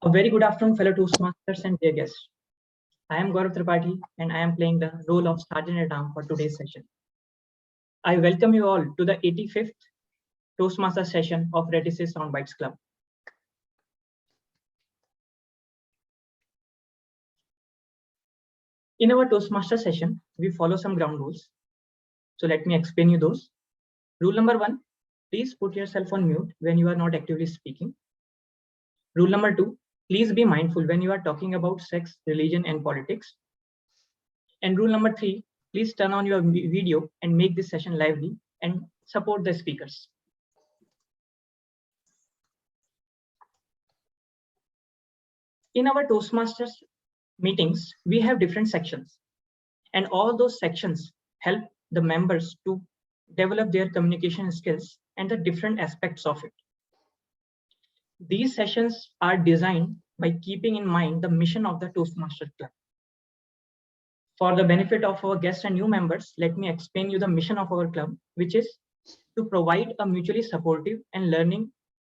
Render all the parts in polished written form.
A very good afternoon, fellow Toastmasters and dear guests. I am Gaurav Tripathi and I am playing the role of Sergeant at Arms for today's session. I welcome you all to the 85th Toastmaster session of Radisys SoundBytes Club. In our Toastmaster session, we follow some ground rules. So let me explain you those. Rule number 1, please put yourself on mute when you are not actively speaking. Rule number 2, please be mindful when you are talking about sex, religion, and politics. And rule number 3, please turn on your video and make this session lively and support the speakers. In our Toastmasters meetings, we have different sections, and all those sections help the members to develop their communication skills and the different aspects of it. These sessions are designed by keeping in mind the mission of the Toastmasters Club. For the benefit of our guests and new members, let me explain you the mission of our club, which is to provide a mutually supportive and learning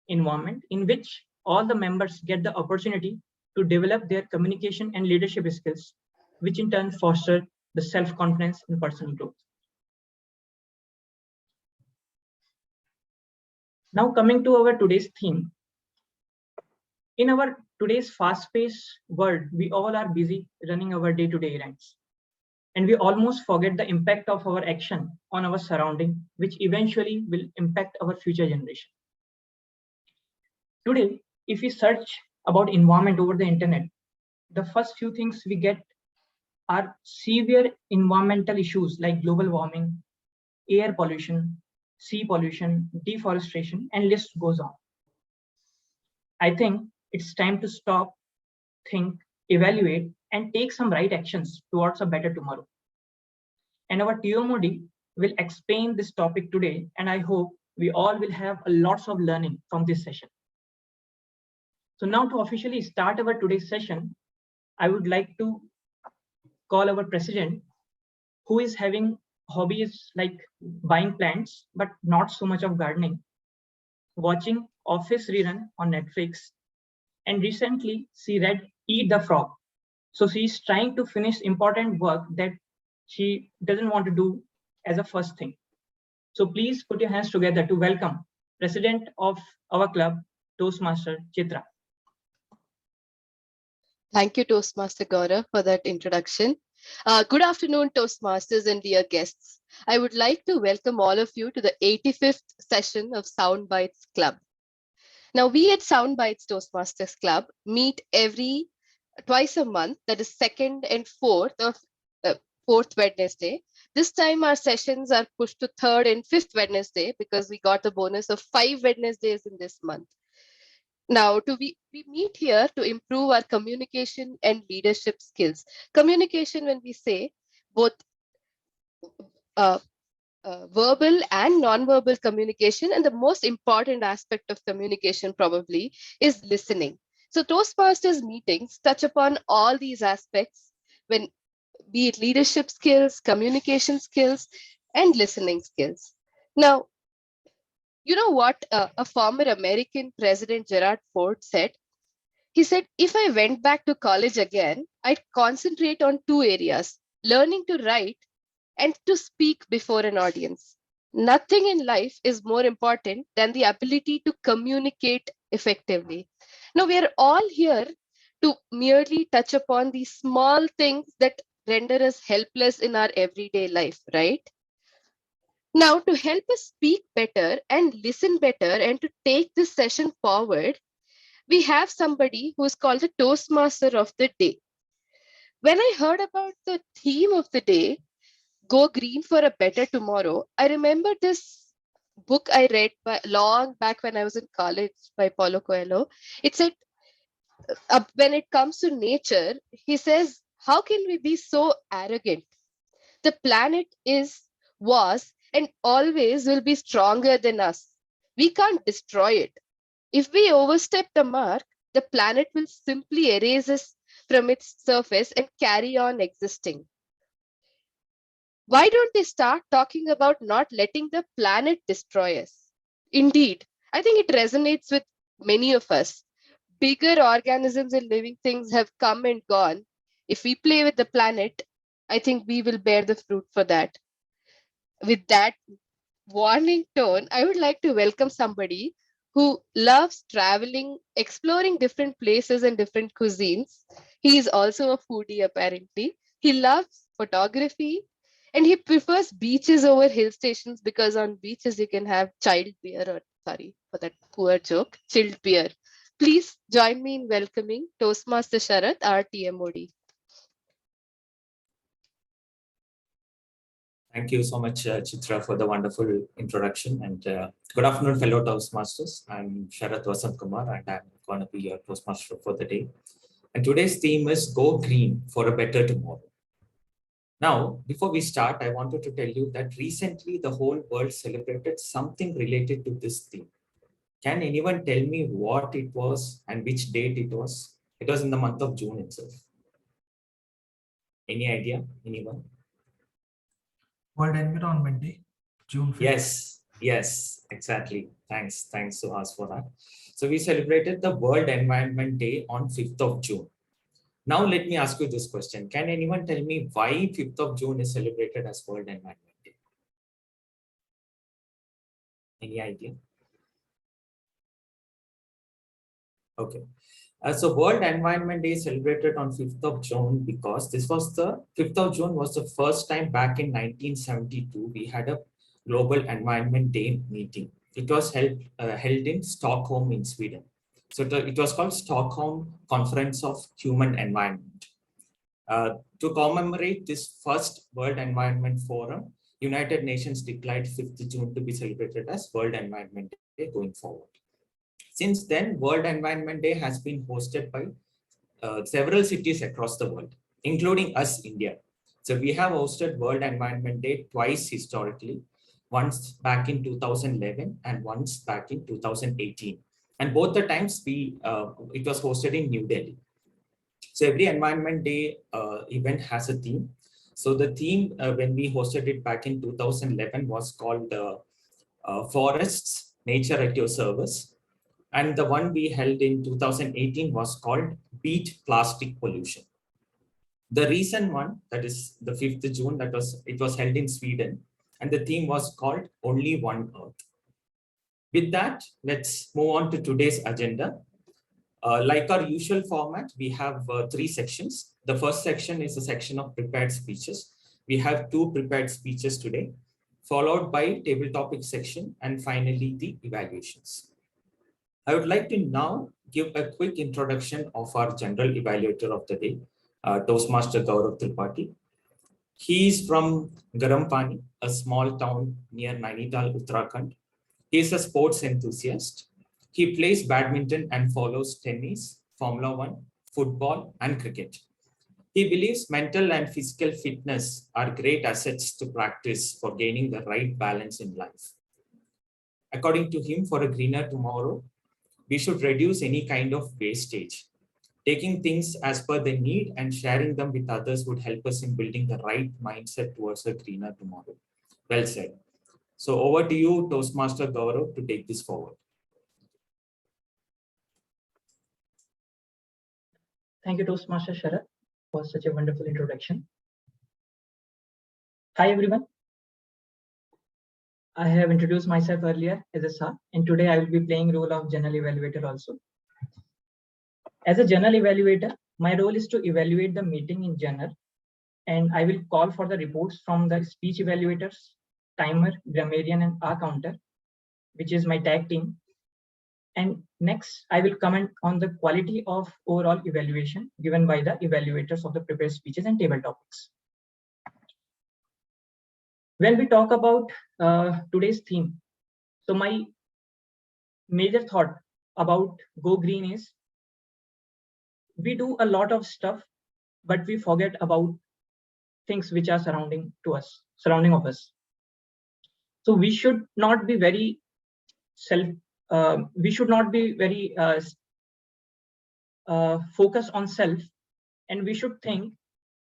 environment in which all the members get the opportunity to develop their communication and leadership skills, which in turn foster the self-confidence and personal growth. Now coming to our today's theme. In our today's fast-paced world, we all are busy running our day-to-day errands. And we almost forget the impact of our action on our surrounding, which eventually will impact our future generation. Today, if we search about environment over the internet, the first few things we get are severe environmental issues like global warming, air pollution, sea pollution, deforestation, and list goes on. I think it's time to stop, think, evaluate, and take some right actions towards a better tomorrow. And our TOMOD will explain this topic today, and I hope we all will have lots of learning from this session. So now to officially start our today's session, I would like to call our president, who is having hobbies like buying plants, but not so much of gardening, watching Office rerun on Netflix, and recently she read Eat the Frog. So she is trying to finish important work that she doesn't want to do as a first thing. So please put your hands together to welcome President of our club, Toastmaster Chitra. Thank you, Toastmaster Gaurav, for that introduction. Good afternoon, Toastmasters and dear guests. I would like to welcome all of you to the 85th session of SoundBytes Club. Now, we at SoundBytes Toastmasters Club meet twice a month, that is 2nd and 4th Wednesday. This time our sessions are pushed to 3rd and 5th Wednesday because we got the bonus of 5 Wednesdays in this month. Now, we meet here to improve our communication and leadership skills. Communication, when we say both verbal and non-verbal communication, and the most important aspect of communication probably is listening. So Toastmasters meetings touch upon all these aspects, be it leadership skills, communication skills, and listening skills. Now, you know what a former American President Gerald Ford said? He said, if I went back to college again, I'd concentrate on 2 areas, learning to write and to speak before an audience. Nothing in life is more important than the ability to communicate effectively. Now, we are all here to merely touch upon these small things that render us helpless in our everyday life, right? Now, to help us speak better and listen better and to take this session forward, we have somebody who is called the Toastmaster of the Day. When I heard about the theme of the day, Go Green for a Better Tomorrow, I remember this book I read long back when I was in college by Paulo Coelho. It said, when it comes to nature, he says, how can we be so arrogant? The planet was, and always will be stronger than us. We can't destroy it. If we overstep the mark, the planet will simply erase us from its surface and carry on existing. Why don't they start talking about not letting the planet destroy us? Indeed, I think it resonates with many of us. Bigger organisms and living things have come and gone. If we play with the planet, I think we will bear the fruit for that. With that warning tone, I would like to welcome somebody who loves traveling, exploring different places and different cuisines. He is also a foodie, apparently. He loves photography and he prefers beaches over hill stations because on beaches you can have chilled beer, or sorry for that poor joke, chilled beer. Please join me in welcoming Toastmaster Sharath, our TMOD. Thank you so much, Chitra, for the wonderful introduction. And good afternoon, fellow Toastmasters. I'm Sharath Vasant Kumar, and I'm going to be your Toastmaster for the day. And today's theme is Go Green for a Better Tomorrow. Now, before we start, I wanted to tell you that recently the whole world celebrated something related to this theme. Can anyone tell me what it was and which date it was? It was in the month of June itself. Any idea? Anyone? World Environment Day, June 5th. Yes, exactly. Thanks, Suhas, for that. So we celebrated the World Environment Day on 5th of June. Now let me ask you this question. Can anyone tell me why 5th of June is celebrated as World Environment Day? Any idea? Okay. So World Environment Day is celebrated on 5th of June because this was the 5th of June was the first time back in 1972 we had a Global Environment Day meeting. It was held in Stockholm in Sweden. So it was called Stockholm Conference of Human Environment. To commemorate this first World Environment Forum, United Nations declared 5th June to be celebrated as World Environment Day going forward. Since then, World Environment Day has been hosted by several cities across the world, including us, India. So we have hosted World Environment Day twice historically, once back in 2011 and once back in 2018. And both the times it was hosted in New Delhi. So every Environment Day event has a theme. So the theme when we hosted it back in 2011 was called Forests, Nature at Your Service. And the one we held in 2018 was called Beat Plastic Pollution. The recent one, that is the 5th June, it was held in Sweden, and the theme was called Only One Earth. With that, let's move on to today's agenda. Like our usual format, we have 3 sections. The first section is a section of prepared speeches. We have 2 prepared speeches today, followed by table topic section, and finally the evaluations. I would like to now give a quick introduction of our general evaluator of the day, Toastmaster Gaurav Tripathi. He is from Garampani, a small town near Nainital, Uttarakhand. He is a sports enthusiast. He plays badminton and follows tennis, Formula One, football, and cricket. He believes mental and physical fitness are great assets to practice for gaining the right balance in life. According to him, for a greener tomorrow, we should reduce any kind of wastage. Taking things as per the need and sharing them with others would help us in building the right mindset towards a greener tomorrow. Well said. So over to you, Toastmaster Gaurav, to take this forward. Thank you, Toastmaster Sharath, for such a wonderful introduction. Hi, everyone. I have introduced myself earlier as a Sa, and today I will be playing role of general evaluator also. As a general evaluator, my role is to evaluate the meeting in general, and I will call for the reports from the speech evaluators, timer, grammarian, and R counter, which is my tag team. And next, I will comment on the quality of overall evaluation given by the evaluators of the prepared speeches and table topics. When we talk about today's theme, so my major thought about Go Green is we do a lot of stuff, but we forget about things which are surrounding of us. So we should not be very focused on self, and we should think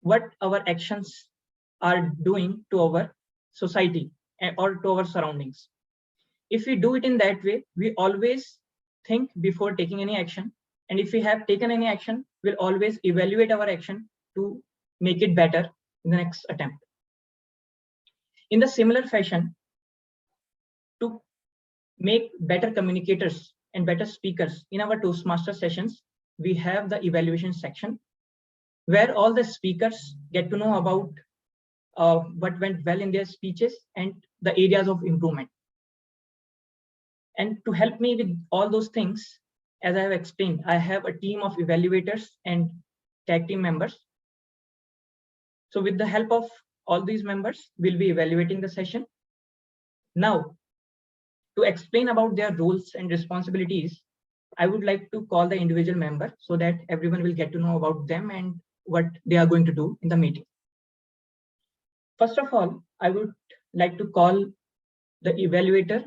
what our actions are doing to our society or to our surroundings. If we do it in that way, we always think before taking any action, And if we have taken any action, we'll always evaluate our action to make it better in the next attempt. In the similar fashion, to make better communicators and better speakers in our Toastmaster sessions, we have the evaluation section where all the speakers get to know about what went well in their speeches and the areas of improvement. And to help me with all those things, as I have explained, I have a team of evaluators and tag team members. So with the help of all these members, we'll be evaluating the session. Now, to explain about their roles and responsibilities, I would like to call the individual member so that everyone will get to know about them and what they are going to do in the meeting. First of all, I would like to call the evaluator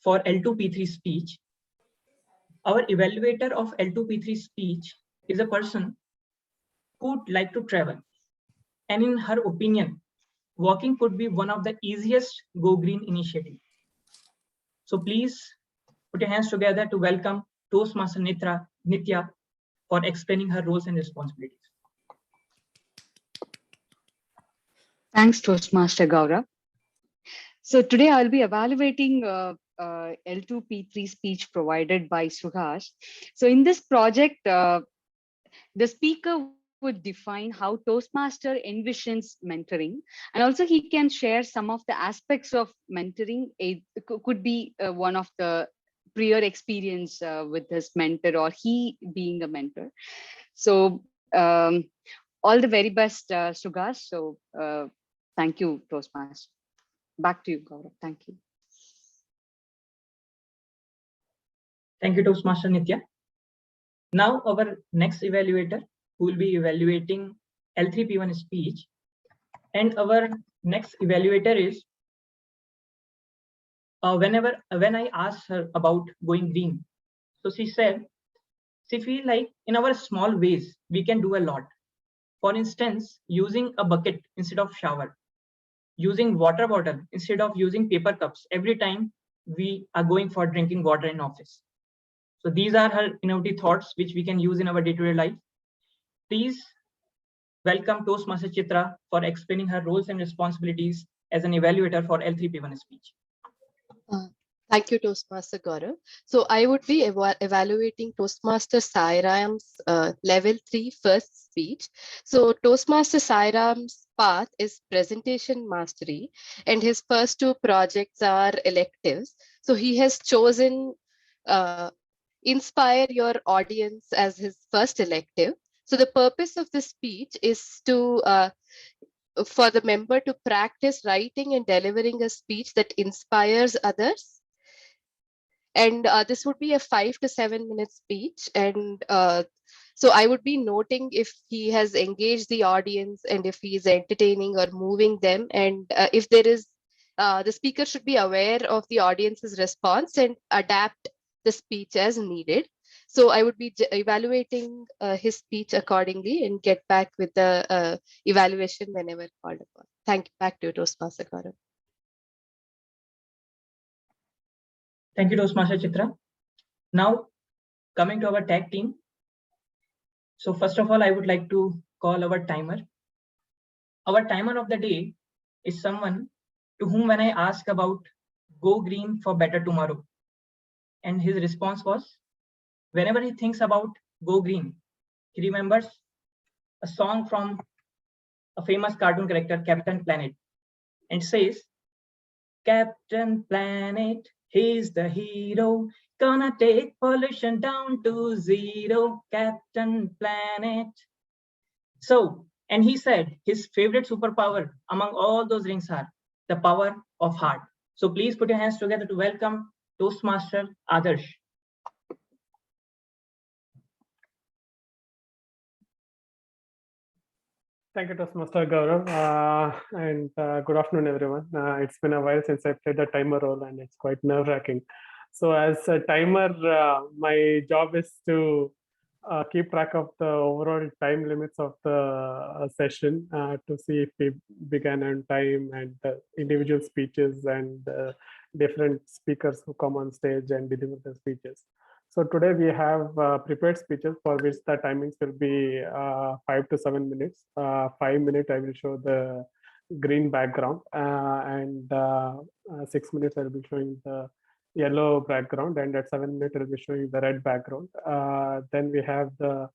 for L2P3 speech. Our evaluator of L2P3 speech is a person who would like to travel. And in her opinion, walking could be one of the easiest Go Green initiative. So please put your hands together to welcome Toastmaster Nitya for explaining her roles and responsibilities. Thanks, Toastmaster Gaurav. So today I'll be evaluating L2P3 speech provided by Suhas. So in this project, the speaker would define how Toastmaster envisions mentoring, and also he can share some of the aspects of mentoring. It could be one of the prior experience with his mentor or he being a mentor. So all the very best, Sugas. So thank you, Toastmaster. Back to you, Gaurav. Thank you. Thank you, Toastmaster Nitya. Now our next evaluator who will be evaluating L3P1 speech. And our next evaluator is when I asked her about going green. So she said, she feels like in our small ways, we can do a lot. For instance, using a bucket instead of shower, using water bottle instead of using paper cups every time we are going for drinking water in office. So these are her innovative thoughts which we can use in our day-to-day life. Please welcome Toastmaster Chitra for explaining her roles and responsibilities as an evaluator for L3P1 speech. Thank you, Toastmaster Gaurav. So I would be evaluating Toastmaster Sairam's level 3 first speech. So Toastmaster Sairam's path is presentation mastery, and his first two projects are electives. So he has chosen inspire your audience as his first elective. So the purpose of the speech is to for the member to practice writing and delivering a speech that inspires others. And this would be a 5 to 7 minute speech. And so I would be noting if he has engaged the audience and if he is entertaining or moving them. And if there is, the speaker should be aware of the audience's response and adapt the speech as needed. So I would be evaluating his speech accordingly and get back with the evaluation whenever called upon. Thank you. Back to you, Toastmaster Gaurav. Thank you, Toastmaster Chitra. Now, coming to our tag team. So first of all, I would like to call our timer. Our timer of the day is someone to whom when I ask about go green for better tomorrow, and his response was, whenever he thinks about go green, he remembers a song from a famous cartoon character, Captain Planet, and says, Captain Planet, he's the hero, gonna take pollution down to zero, Captain Planet. So, and he said his favorite superpower among all those rings are the power of heart. So please put your hands together to welcome Toastmaster Adarsh. Thank you, Toastmaster Gaurav, and good afternoon, everyone. It's been a while since I played the timer role, and it's quite nerve-wracking. So, as a timer, my job is to keep track of the overall time limits of the session to see if we began on time and individual speeches and different speakers who come on stage and deliver the speeches. So today we have prepared speeches for which the timings will be 5 to 7 minutes. 5 minutes I will show the green background, and 6 minutes I will be showing the yellow background, and at 7 minutes I will be showing the red background. Then we have the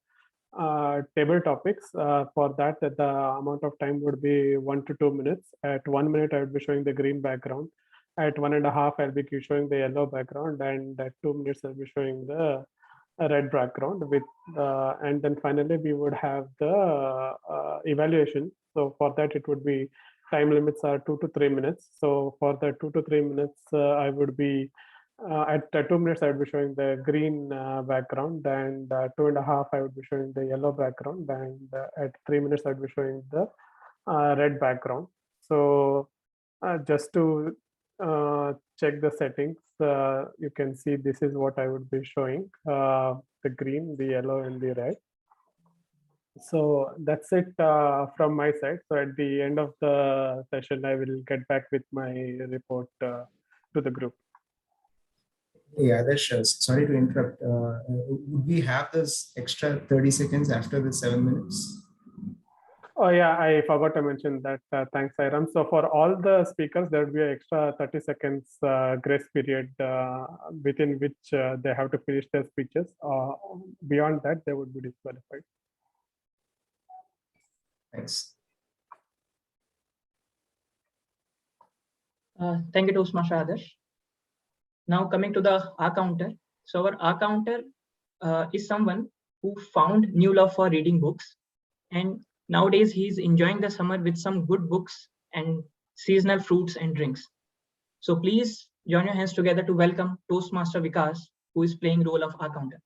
table topics. For that, the amount of time would be 1 to 2 minutes. At 1 minute, I would be showing the green background. At 1.5, I'll be showing the yellow background, and at 2 minutes, I'll be showing the red background. With and then finally, we would have the evaluation. So for that, it would be time limits are 2 to 3 minutes. So for the 2 to 3 minutes, I would be at 2 minutes, I would be showing the green background, and 2.5, I would be showing the yellow background, and at 3 minutes, I would be showing the red background. So just to check the settings, you can see this is what I would be showing, the green, the yellow, and the red. So that's it from my side. So at the end of the session, I will get back with my report to the group. Yeah, sorry to interrupt. Would we have this extra 30 seconds after the 7 minutes? Oh yeah, I forgot to mention that. Thanks, Iram. So for all the speakers, there will be an extra 30 seconds grace period within which they have to finish their speeches. Beyond that, they would be disqualified. Thanks. Thank you, Toastmaster Adarsh. Now coming to the R counter. So our R counter is someone who found new love for reading books, and nowadays he's enjoying the summer with some good books and seasonal fruits and drinks. So please join your hands together to welcome Toastmaster Vikas, who is playing role of R counter.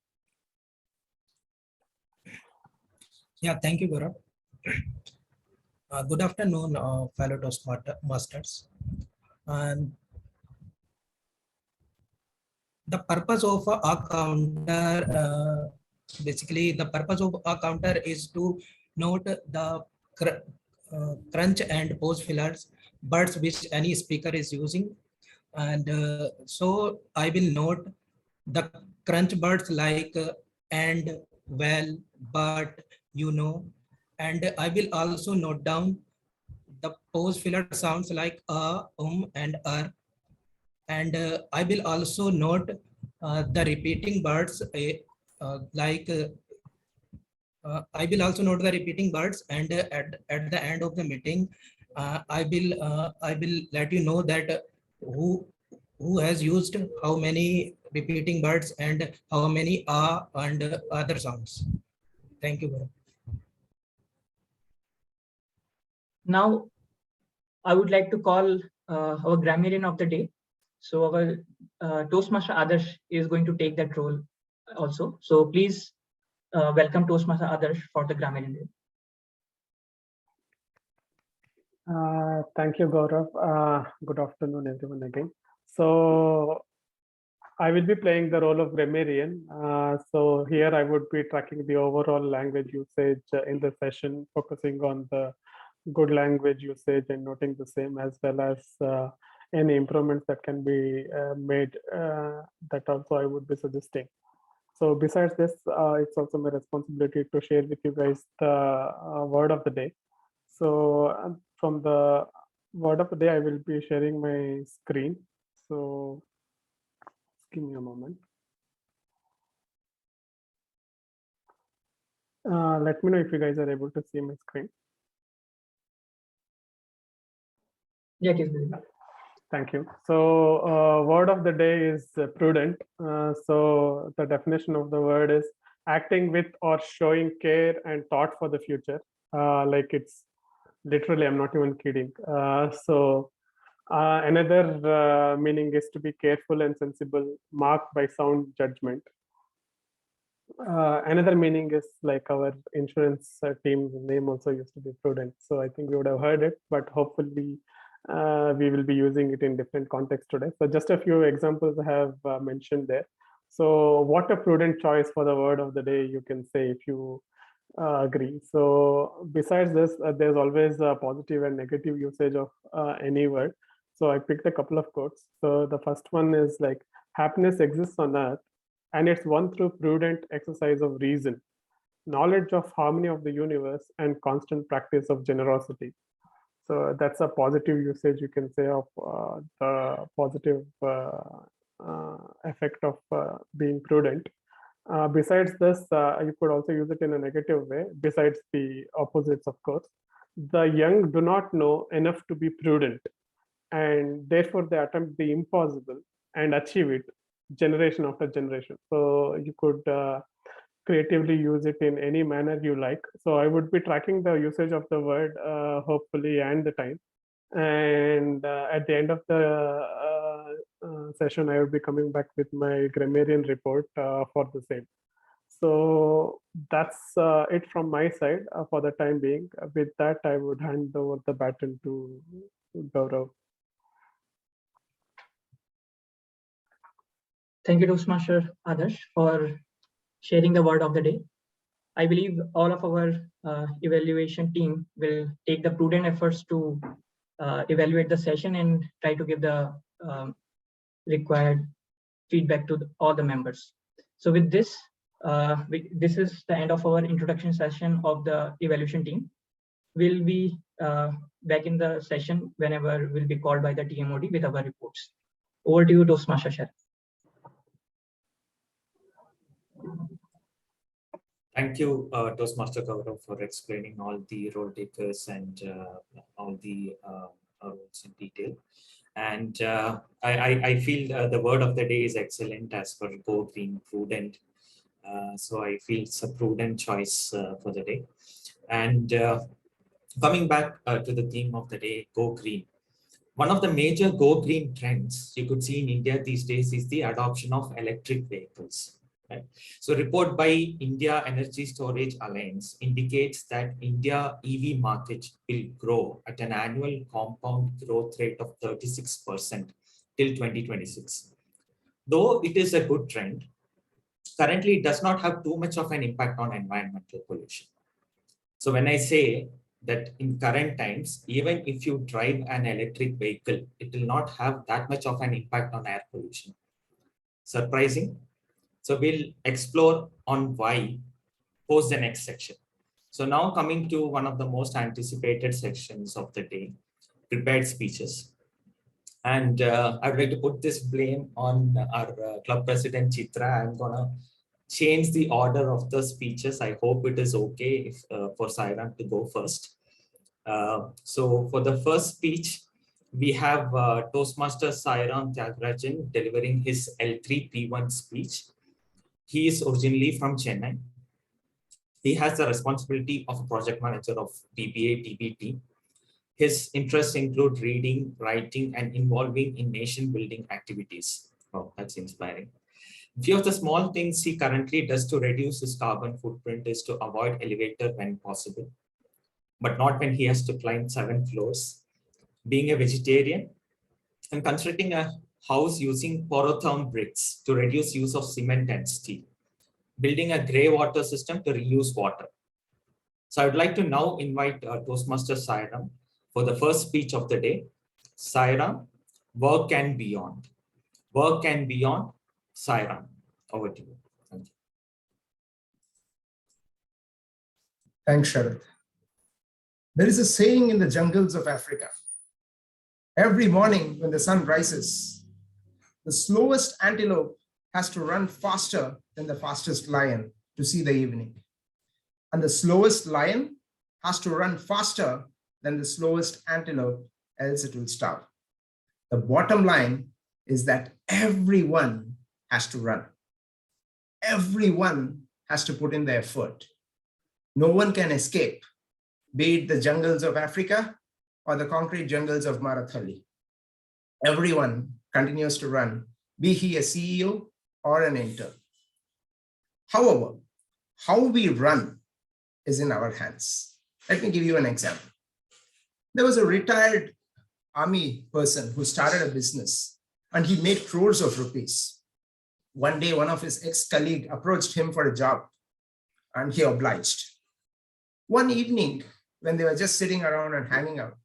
Yeah, thank you, Gaurav. Good afternoon, fellow Toastmasters. And the purpose of a counter, basically the purpose of a counter is to note the crunch and pause fillers words which any speaker is using. And so I will note the crunch words like and, well, but, you know, and I will also note down the pause filler sounds like and and I will also note the repeating words like I will also note the repeating words, and at the end of the meeting, I will let you know that who has used how many repeating words and how many and other sounds. Thank you, Gaurav. Now, I would like to call our grammarian of the day. So our Toastmaster Adarsh is going to take that role also. So please welcome Toastmaster Adarsh for the grammarian day. Thank you, Gaurav. Good afternoon, everyone again. So I will be playing the role of grammarian. So here I would be tracking the overall language usage in the session, focusing on the good language usage and noting the same, as well as any improvements that can be made that also I would be suggesting. So besides this, it's also my responsibility to share with you guys the word of the day. So from the word of the day, I will be sharing my screen. So give me a moment. Let me know if you guys are able to see my screen. Yeah, it is. Thank you. So word of the day is prudent. So the definition of the word is acting with or showing care and thought for the future. Like it's literally, I'm not even kidding. Another meaning is to be careful and sensible, marked by sound judgment. Another meaning is like our insurance team's name also used to be prudent. So I think we would have heard it, but hopefully we will be using it in different contexts today. So just a few examples I have mentioned there. So what a prudent choice for the word of the day, you can say, if you agree. So besides this, there's always a positive and negative usage of any word. So I picked a couple of quotes. So the first one is like, happiness exists on earth, and it's won through prudent exercise of reason, knowledge of harmony of the universe, and constant practice of generosity. So that's a positive usage, you can say, of the positive effect of being prudent. Besides this, you could also use it in a negative way, besides the opposites, of course. The young do not know enough to be prudent, and therefore they attempt the impossible and achieve it generation after generation. So you could creatively use it in any manner you like. So I would be tracking the usage of the word, hopefully, and the time. And at the end of the session, I will be coming back with my grammarian report for the same. So that's it from my side for the time being. With that, I would hand over the baton to Gaurav. Thank you, Toastmaster Adarsh, for sharing the word of the day. I believe all of our evaluation team will take the prudent efforts to evaluate the session and try to give the required feedback to all the members. So with this, this is the end of our introduction session of the evaluation team. We'll be back in the session whenever we'll be called by the TMOD with our reports. Over to you, Toastmaster Sharif. Thank you, Toastmaster Gaurav, for explaining all the role takers and all the roles in detail. And I feel the word of the day is excellent as per Go Green, prudent. So I feel it's a prudent choice for the day. And coming back to the theme of the day, Go Green. One of the major Go Green trends you could see in India these days is the adoption of electric vehicles. Right? So report by India Energy Storage Alliance indicates that India EV market will grow at an annual compound growth rate of 36% till 2026. Though it is a good trend, currently it does not have too much of an impact on environmental pollution. So when I say that in current times, even if you drive an electric vehicle, it will not have that much of an impact on air pollution. Surprising? So we'll explore on why post the next section. So now coming to one of the most anticipated sections of the day, prepared speeches. And I'd like to put this blame on our club president, Chitra. I'm gonna change the order of the speeches. I hope it is okay if for Sairam to go first. So for the first speech, we have Toastmaster Sairam Tyagarajan delivering his L3P1 speech. He is originally from Chennai. He has the responsibility of a project manager of DBA DBT. His interests include reading, writing, and involving in nation building activities. Oh, that's inspiring. A few of the small things he currently does to reduce his carbon footprint is to avoid elevator when possible, but not when he has to climb 7 floors. Being a vegetarian and constructing a house using porotherm bricks to reduce use of cement and steel. Building a grey water system to reuse water. So I would like to now invite Toastmaster Sairam for the first speech of the day. Sairam, work and beyond. Work and beyond, Sairam. Over to you. Thank you. Thanks, Sharad. There is a saying in the jungles of Africa. Every morning when the sun rises, the slowest antelope has to run faster than the fastest lion to see the evening. And the slowest lion has to run faster than the slowest antelope, else it will starve. The bottom line is that everyone has to run. Everyone has to put in their effort. No one can escape, be it the jungles of Africa or the concrete jungles of Marathali. Everyone continues to run, be he a CEO or an intern. However, how we run is in our hands. Let me give you an example. There was a retired army person who started a business and he made crores of rupees. One day, one of his ex-colleagues approached him for a job and he obliged. One evening, when they were just sitting around and hanging out,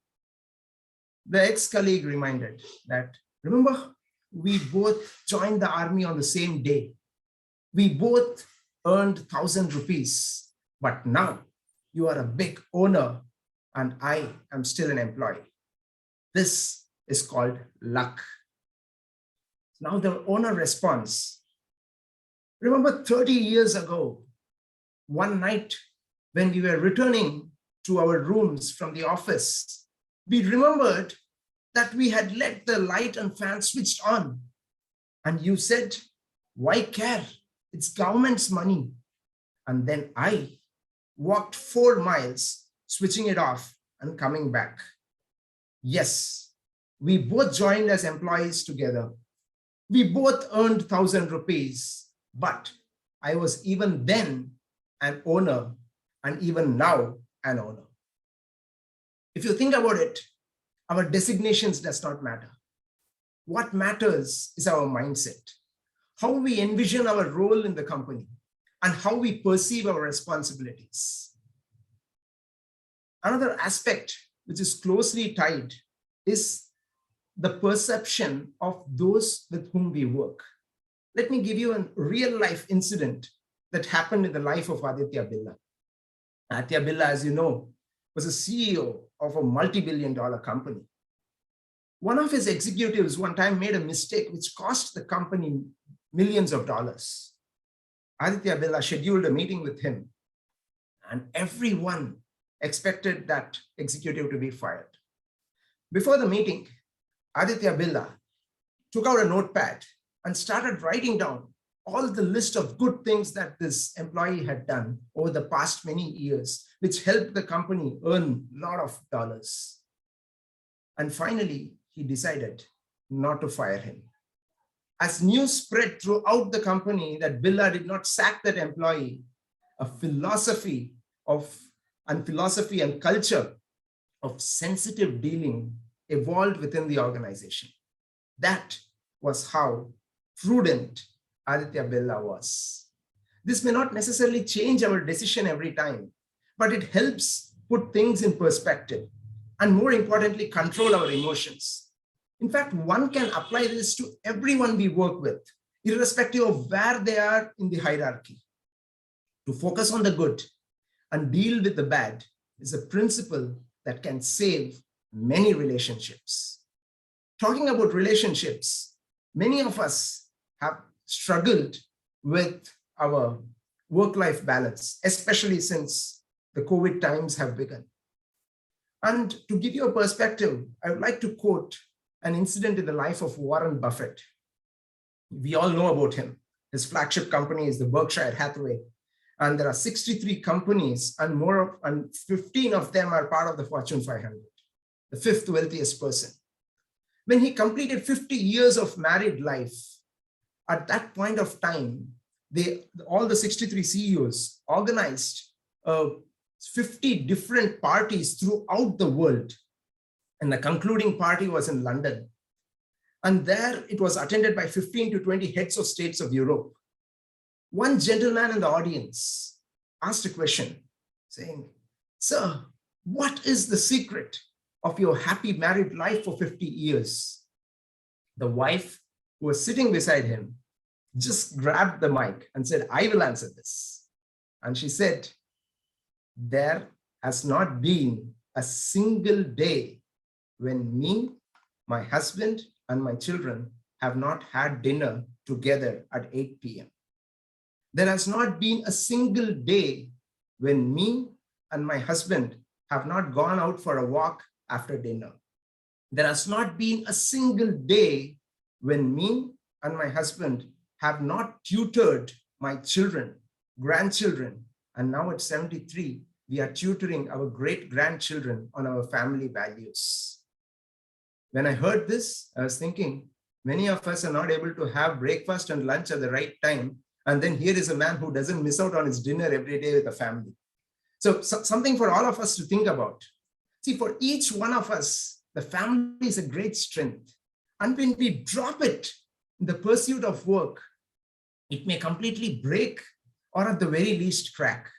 the ex-colleague reminded that, remember, we both joined the army on the same day. We both earned 1,000 rupees, but now you are a big owner and I am still an employee. This is called luck. Now the owner responds, remember 30 years ago, one night when we were returning to our rooms from the office, we remembered that we had let the light and fan switched on. And you said, why care? It's government's money. And then I walked 4 miles, switching it off and coming back. Yes, we both joined as employees together. We both earned 1,000 rupees, but I was even then an owner and even now an owner. If you think about it, our designations does not matter. What matters is our mindset, how we envision our role in the company and how we perceive our responsibilities. Another aspect which is closely tied is the perception of those with whom we work. Let me give you a real life incident that happened in the life of Aditya Birla. Aditya Birla, as you know, was a CEO of a multi-billion-dollar company. One of his executives one time made a mistake which cost the company millions of dollars. Aditya Birla scheduled a meeting with him, and everyone expected that executive to be fired. Before the meeting, Aditya Birla took out a notepad and started writing down all the list of good things that this employee had done over the past many years, which helped the company earn a lot of dollars. And finally, he decided not to fire him. As news spread throughout the company that Birla did not sack that employee, a philosophy and culture of sensitive dealing evolved within the organization. That was how prudent Aditya Birla was. This may not necessarily change our decision every time, but it helps put things in perspective and, more importantly, control our emotions. In fact, one can apply this to everyone we work with, irrespective of where they are in the hierarchy. To focus on the good and deal with the bad is a principle that can save many relationships. Talking about relationships, many of us have struggled with our work-life balance, especially since the COVID times have begun. And to give you a perspective, I would like to quote an incident in the life of Warren Buffett. We all know about him. His flagship company is the Berkshire Hathaway. And there are 63 companies and 15 of them are part of the Fortune 500, the 5th wealthiest person. When he completed 50 years of married life, at that point of time, all the 63 CEOs organized 50 different parties throughout the world. And the concluding party was in London. And there it was attended by 15 to 20 heads of states of Europe. One gentleman in the audience asked a question saying, "Sir, what is the secret of your happy married life for 50 years? The wife, who was sitting beside him, just grabbed the mic and said, "I will answer this." And she said, "There has not been a single day when me, my husband, and my children have not had dinner together at 8 p.m. There has not been a single day when me and my husband have not gone out for a walk after dinner. There has not been a single day when me and my husband have not tutored my children, grandchildren, and now at 73, we are tutoring our great-grandchildren on our family values." When I heard this, I was thinking, many of us are not able to have breakfast and lunch at the right time. And then here is a man who doesn't miss out on his dinner every day with the family. So something for all of us to think about. See, for each one of us, the family is a great strength. And when we drop it in the pursuit of work, it may completely break or at the very least crack.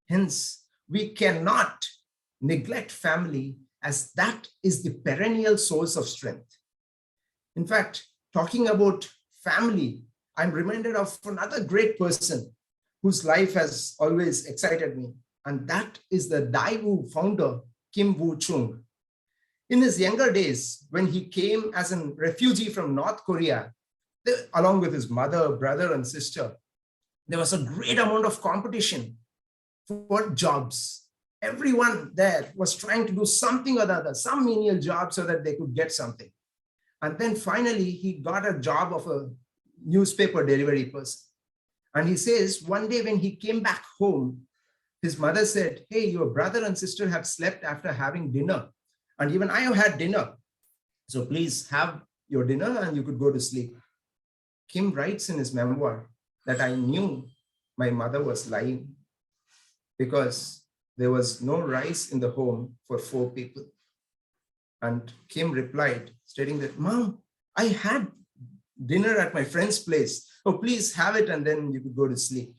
Hence, we cannot neglect family, as that is the perennial source of strength. In fact, talking about family, I'm reminded of another great person whose life has always excited me. And that is the Daewoo founder, Kim Woo-chung. In his younger days, when he came as a refugee from North Korea, along with his mother, brother, and sister, there was a great amount of competition for jobs. Everyone there was trying to do something or the other, some menial job so that they could get something. And then finally, he got a job of a newspaper delivery person. And he says one day when he came back home, his mother said, "Hey, your brother and sister have slept after having dinner. And even I have had dinner. So please have your dinner and you could go to sleep." Kim writes in his memoir that I knew my mother was lying because there was no rice in the home for 4 people. And Kim replied, stating that, "Mom, I had dinner at my friend's place. Oh, please have it and then you could go to sleep."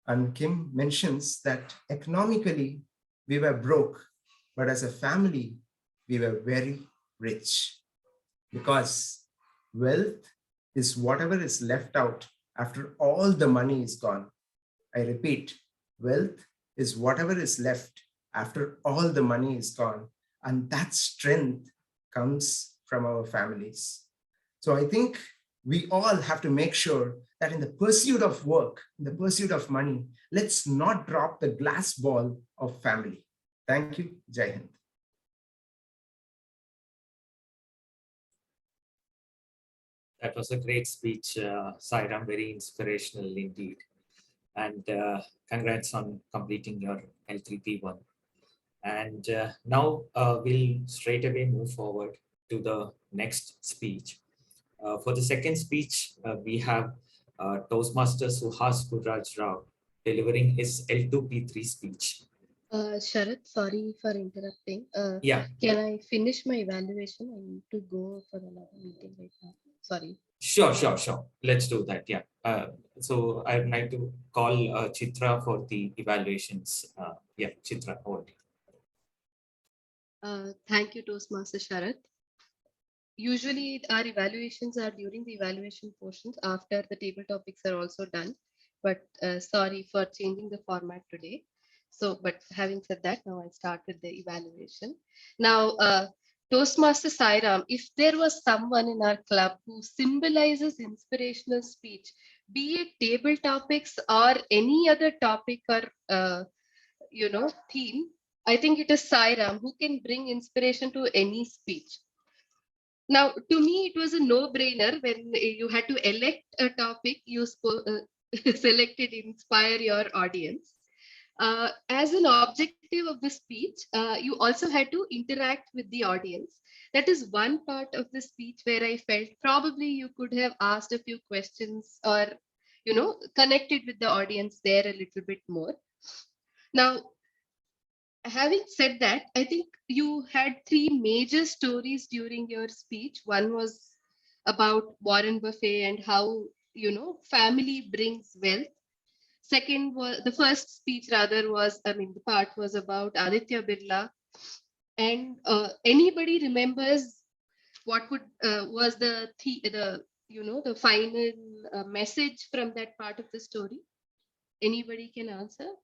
And Kim mentions that economically we were broke, but as a family, we were very rich because wealth is whatever is left out after all the money is gone. I repeat, wealth is whatever is left after all the money is gone. And that strength comes from our families. So I think we all have to make sure that in the pursuit of work, in the pursuit of money, let's not drop the glass ball of family. Thank you. Jai Hind. That was a great speech, Sairam, very inspirational indeed. And congrats on completing your L3P1. And now we'll straight away move forward to the next speech. For the second speech, we have Toastmasters Suhas Gurraj Rao delivering his L2P3 speech. Sharath, sorry for interrupting. Yeah. Can I finish my evaluation? I need to go for another meeting right now. Sorry. Sure. Let's do that. Yeah. So I'd like to call Chitra for the evaluations. Yeah, Chitra, over to you. Thank you, Toastmaster Sharath. Usually our evaluations are during the evaluation portions after the table topics are also done. But sorry for changing the format today. So, but having said that, now I'll start with the evaluation. Now, Toastmaster Sairam, if there was someone in our club who symbolizes inspirational speech, be it table topics or any other topic or, theme, I think it is Sairam who can bring inspiration to any speech. Now, to me, it was a no-brainer when you had to elect a topic you selected inspire your audience. As an objective of the speech, you also had to interact with the audience. That is one part of the speech where I felt probably you could have asked a few questions or, connected with the audience there a little bit more. Now, having said that, I think you had 3 major stories during your speech. One was about Warren Buffett and how, family brings wealth. Second was the first speech the part was about Aditya Birla. And anybody remembers what was the final message from that part of the story? Anybody can answer?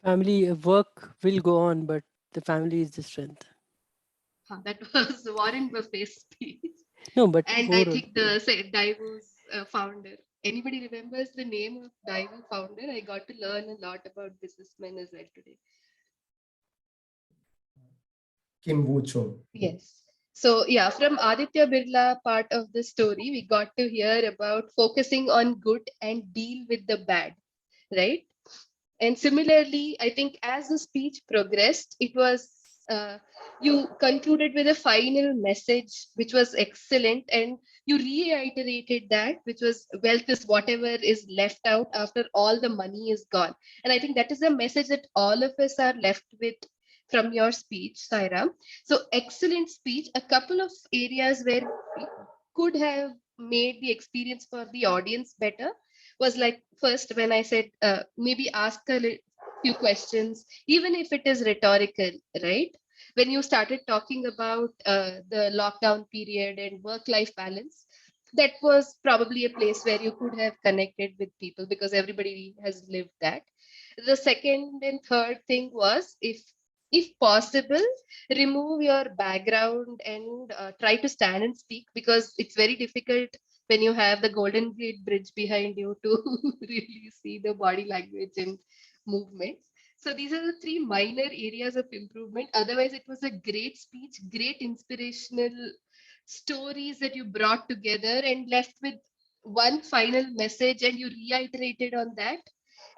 Family work will go on, but the family is the strength. That was Warren Buffett's speech. No, but and overall. I think the Daewoo's founder. Anybody remembers the name of Daewoo founder? I got to learn a lot about businessmen as well today. Kim Woo-chung. Yes. So yeah, from Aditya Birla part of the story, we got to hear about focusing on good and deal with the bad, right? And similarly, I think as the speech progressed, it was you concluded with a final message, which was excellent. And you reiterated that, which was wealth is whatever is left out after all the money is gone. And I think that is a message that all of us are left with from your speech, Sairam. So excellent speech. A couple of areas where we could have made the experience for the audience better was like, first, when I said maybe ask a few questions, even if it is rhetorical, right? when you started talking about the lockdown period and work-life balance, that was probably a place where you could have connected with people because everybody has lived that. The second and third thing was, if possible, remove your background and try to stand and speak, because it's very difficult when you have the Golden Gate Bridge behind you to really see the body language and movements. So these are the three minor areas of improvement. Otherwise, it was a great speech, great inspirational stories that you brought together and left with one final message, and you reiterated on that.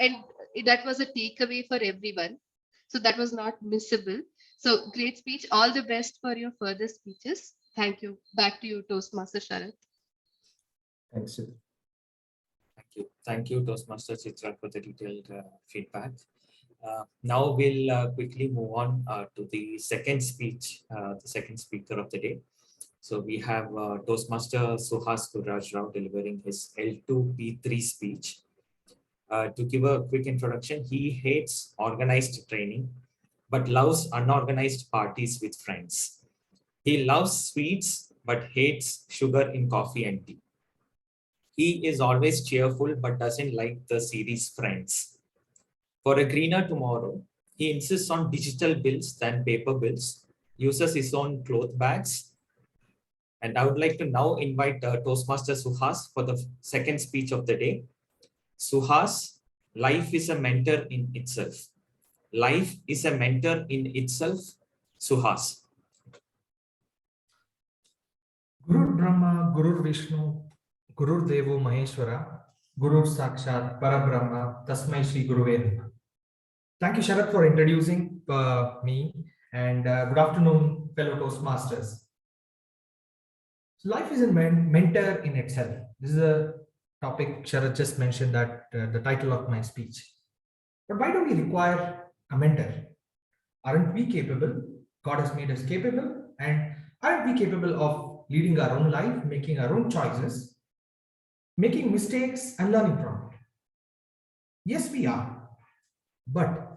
And that was a takeaway for everyone. So that was not missable. So great speech. All the best for your further speeches. Thank you. Back to you, Toastmaster Sharath. Thanks. Thank you, Toastmaster Chitra, for the detailed feedback. Now we'll quickly move on to the second speech, the second speaker of the day. So we have Toastmaster Suhas Gurraj Rao delivering his L2P3 speech. To give a quick introduction, he hates organized training, but loves unorganized parties with friends. He loves sweets, but hates sugar in coffee and tea. He is always cheerful, but doesn't like the series Friends. For a greener tomorrow, he insists on digital bills than paper bills, uses his own cloth bags. And I would like to now invite Toastmaster Suhas for the second speech of the day. Suhas, life is a mentor in itself. Life is a mentor in itself. Suhas. Guru Brahma, Guru Vishnu, Guru Devo Maheshwara, Guru Sakshat Parabrahma, Tasmai Shri Guruve Namaha. Thank you, Sharath, for introducing me, and good afternoon, fellow Toastmasters. So life is a mentor in itself. This is a topic Sharath just mentioned, that the title of my speech. But why do we require a mentor? Aren't we capable? God has made us capable, and aren't we capable of leading our own life, making our own choices, making mistakes and learning from it? Yes, we are. But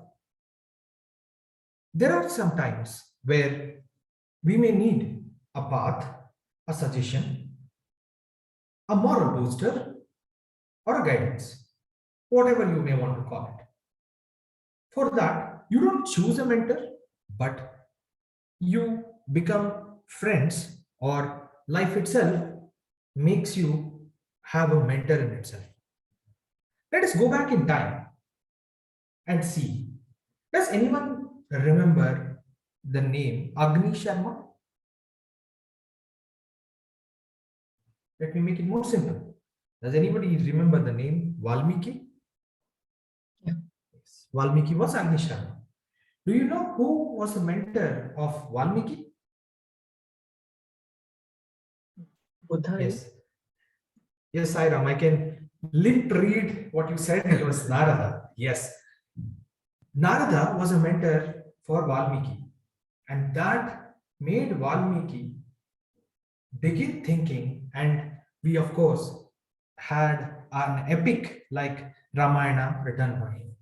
there are some times where we may need a path, a suggestion, a moral booster, or a guidance, whatever you may want to call it. For that, you don't choose a mentor, but you become friends, or life itself makes you have a mentor in itself. Let us go back in time and see. Does anyone remember the name Agni Sharma? Let me make it more simple. Does anybody remember the name Valmiki? Yeah. Yes. Valmiki was Agni Sharma. Do you know who was the mentor of Valmiki? Buddha. Yes. Yes, Sairam, I can lip read what you said. It was Narada. Yes. Narada was a mentor for Valmiki, and that made Valmiki begin thinking, and we of course had an epic like Ramayana written by him.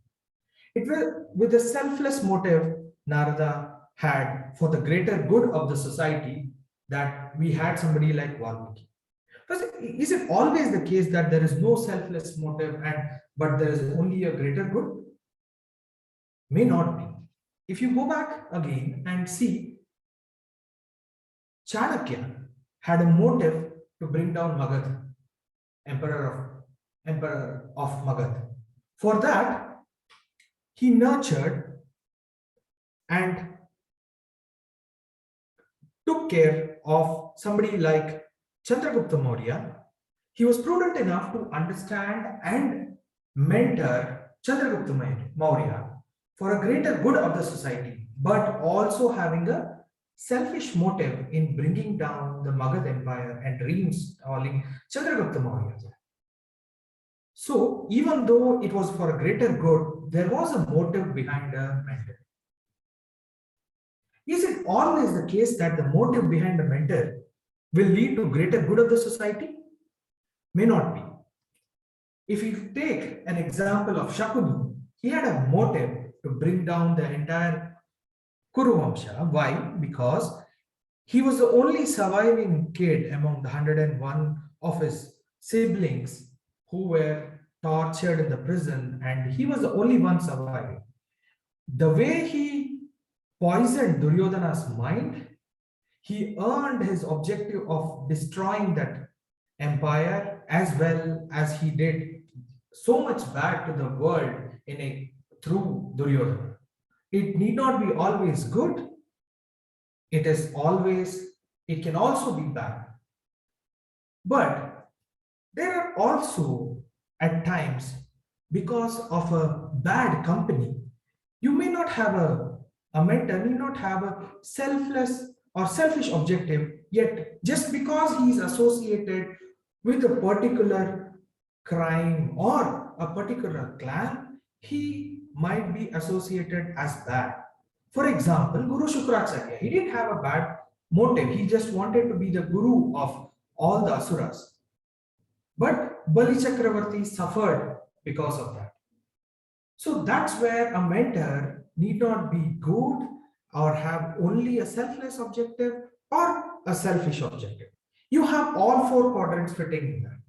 It was with a selfless motive Narada had for the greater good of the society, that we had somebody like Valmiki. But is it always the case that there is no selfless motive but there is only a greater good? May not be. If you go back again and see, Chanakya had a motive to bring down Magad, emperor of Magad. For that, he nurtured and took care of somebody like Chandragupta Maurya. He was prudent enough to understand and mentor Chandragupta Maurya for a greater good of the society, but also having a selfish motive in bringing down the Magad Empire and reinstalling Chandragupta Maurya. So even though it was for a greater good, there was a motive behind a mentor. Is it always the case that the motive behind a mentor will lead to greater good of the society? May not be. If you take an example of Shakuni, he had a motive to bring down the entire Kuru Vamsha. Why? Because he was the only surviving kid among the 101 of his siblings who were tortured in the prison, and he was the only one surviving. The way he poisoned Duryodhana's mind, he earned his objective of destroying that empire, as well as he did so much bad to the world through Duryodhana. It need not be always good. It can also be bad. But there are also at times, because of a bad company, you may not have a mentor, may not have a selfless or selfish objective, yet just because he is associated with a particular crime or a particular clan, he might be associated as bad. For example, Guru Shukracharya, he didn't have a bad motive. He just wanted to be the guru of all the asuras. But Bali Chakravarti suffered because of that. So that's where a mentor need not be good or have only a selfless objective or a selfish objective. You have all four quadrants fitting in that.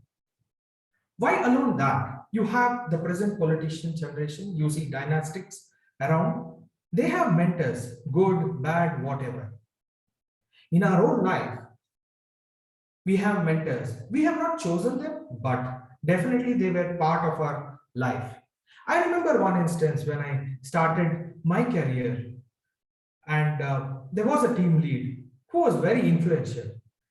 Why alone that? You have the present politician generation, you see dynastics around. They have mentors, good, bad, whatever. In our own life, we have mentors. We have not chosen them, but definitely they were part of our life. I remember one instance when I started my career, and there was a team lead who was very influential.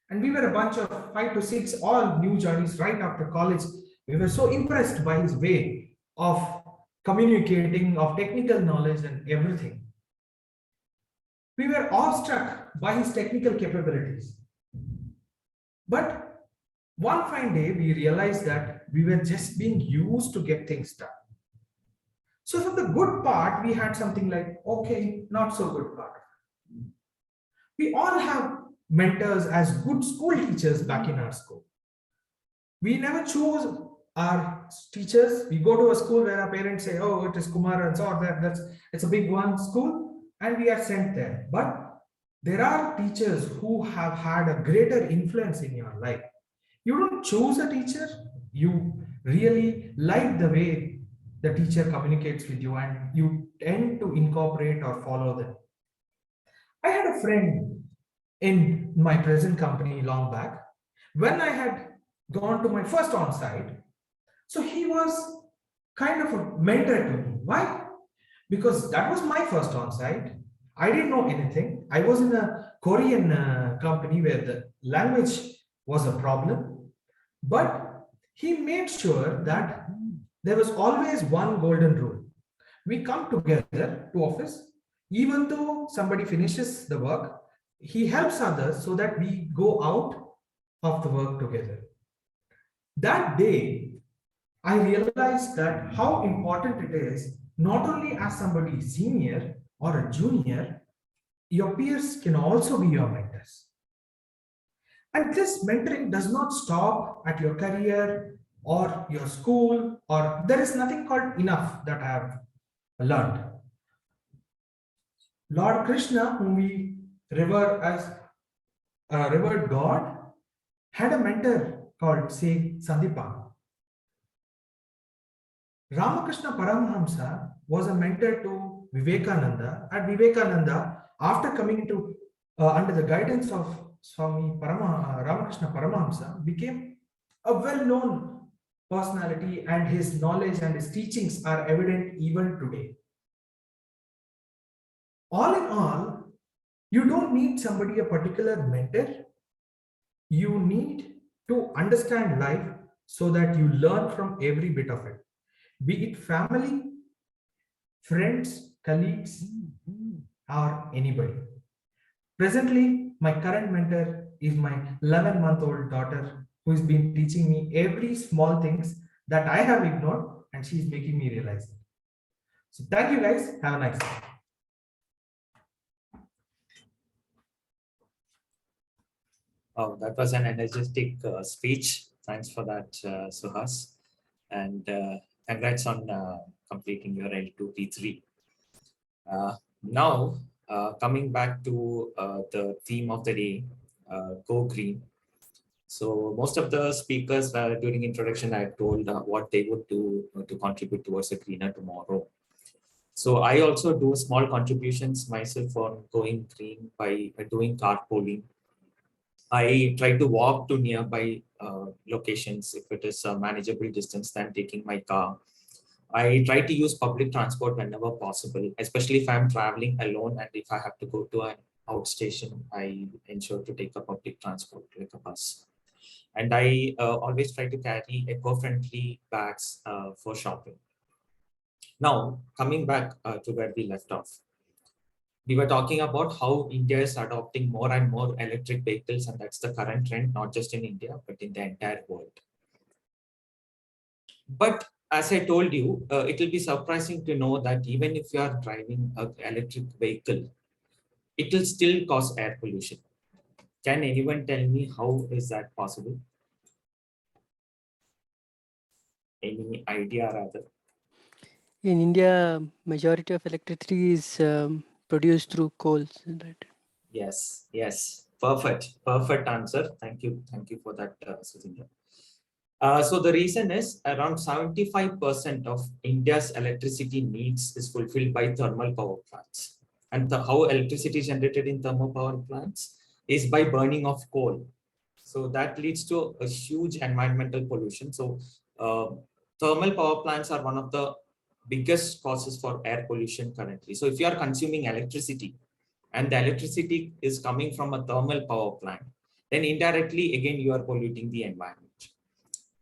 And we were a bunch of 5 to 6, all new joinees right after college. We were so impressed by his way of communicating, of technical knowledge and everything. We were awestruck by his technical capabilities. But one fine day, we realized that we were just being used to get things done. So for the good part, we had something like, okay, not so good part. We all have mentors as good school teachers back in our school. We never choose our teachers. We go to a school where our parents say, oh, it is Kumar and so on, it's a big one school, and we are sent there. But there are teachers who have had a greater influence in your life. You don't choose a teacher, you really like the way the teacher communicates with you, and you tend to incorporate or follow them. I had a friend in my present company long back. When I had gone to my first on-site, so he was kind of a mentor to me. Why? Because that was my first on-site. I didn't know anything. I was in a Korean company where the language was a problem, but he made sure that there was always one golden rule. We come together to office, even though somebody finishes the work, he helps others so that we go out of the work together. That day, I realized that how important it is, not only as somebody senior or a junior, your peers can also be your mentors. And this mentoring does not stop at your career or your school, or there is nothing called enough that I have learned. Lord Krishna, whom we revere as a revered God, had a mentor called, say, Sandipa. Ramakrishna Paramahamsa was a mentor to Vivekananda, and Vivekananda, after coming into under the guidance of Swami Ramakrishna Paramahamsa, became a well-known personality, and his knowledge and his teachings are evident even today. All in all, you don't need somebody a particular mentor. You need to understand life so that you learn from every bit of it. Be it family, friends, colleagues, or anybody. Presently, my current mentor is my 11-month-old daughter, who has been teaching me every small things that I have ignored, and she's making me realize it. So thank you guys. Have a nice day. Oh, that was an energetic speech. Thanks for that, Suhas. And congrats on completing your L2 P3. Now, Coming back to the theme of the day, go green. So most of the speakers during introduction, I told what they would do to contribute towards a greener tomorrow. So I also do small contributions myself on going green by doing carpooling. I try to walk to nearby locations if it is a manageable distance than taking my car. I try to use public transport whenever possible, especially if I'm traveling alone and if I have to go to an outstation, I ensure to take a public transport like a bus. And I always try to carry eco-friendly bags for shopping. Now, coming back to where we left off. We were talking about how India is adopting more and more electric vehicles, and that's the current trend, not just in India, but in the entire world. But as I told you, it will be surprising to know that even if you are driving an electric vehicle, it will still cause air pollution. Can anyone tell me how is that possible? Any idea rather? In India, majority of electricity is produced through coal. Right? Yes, yes, perfect answer. Thank you for that, Sujindra. So the reason is around 75% of India's electricity needs is fulfilled by thermal power plants. And how electricity is generated in thermal power plants is by burning of coal. So that leads to a huge environmental pollution. So thermal power plants are one of the biggest causes for air pollution currently. So if you are consuming electricity and the electricity is coming from a thermal power plant, then indirectly, again, you are polluting the environment.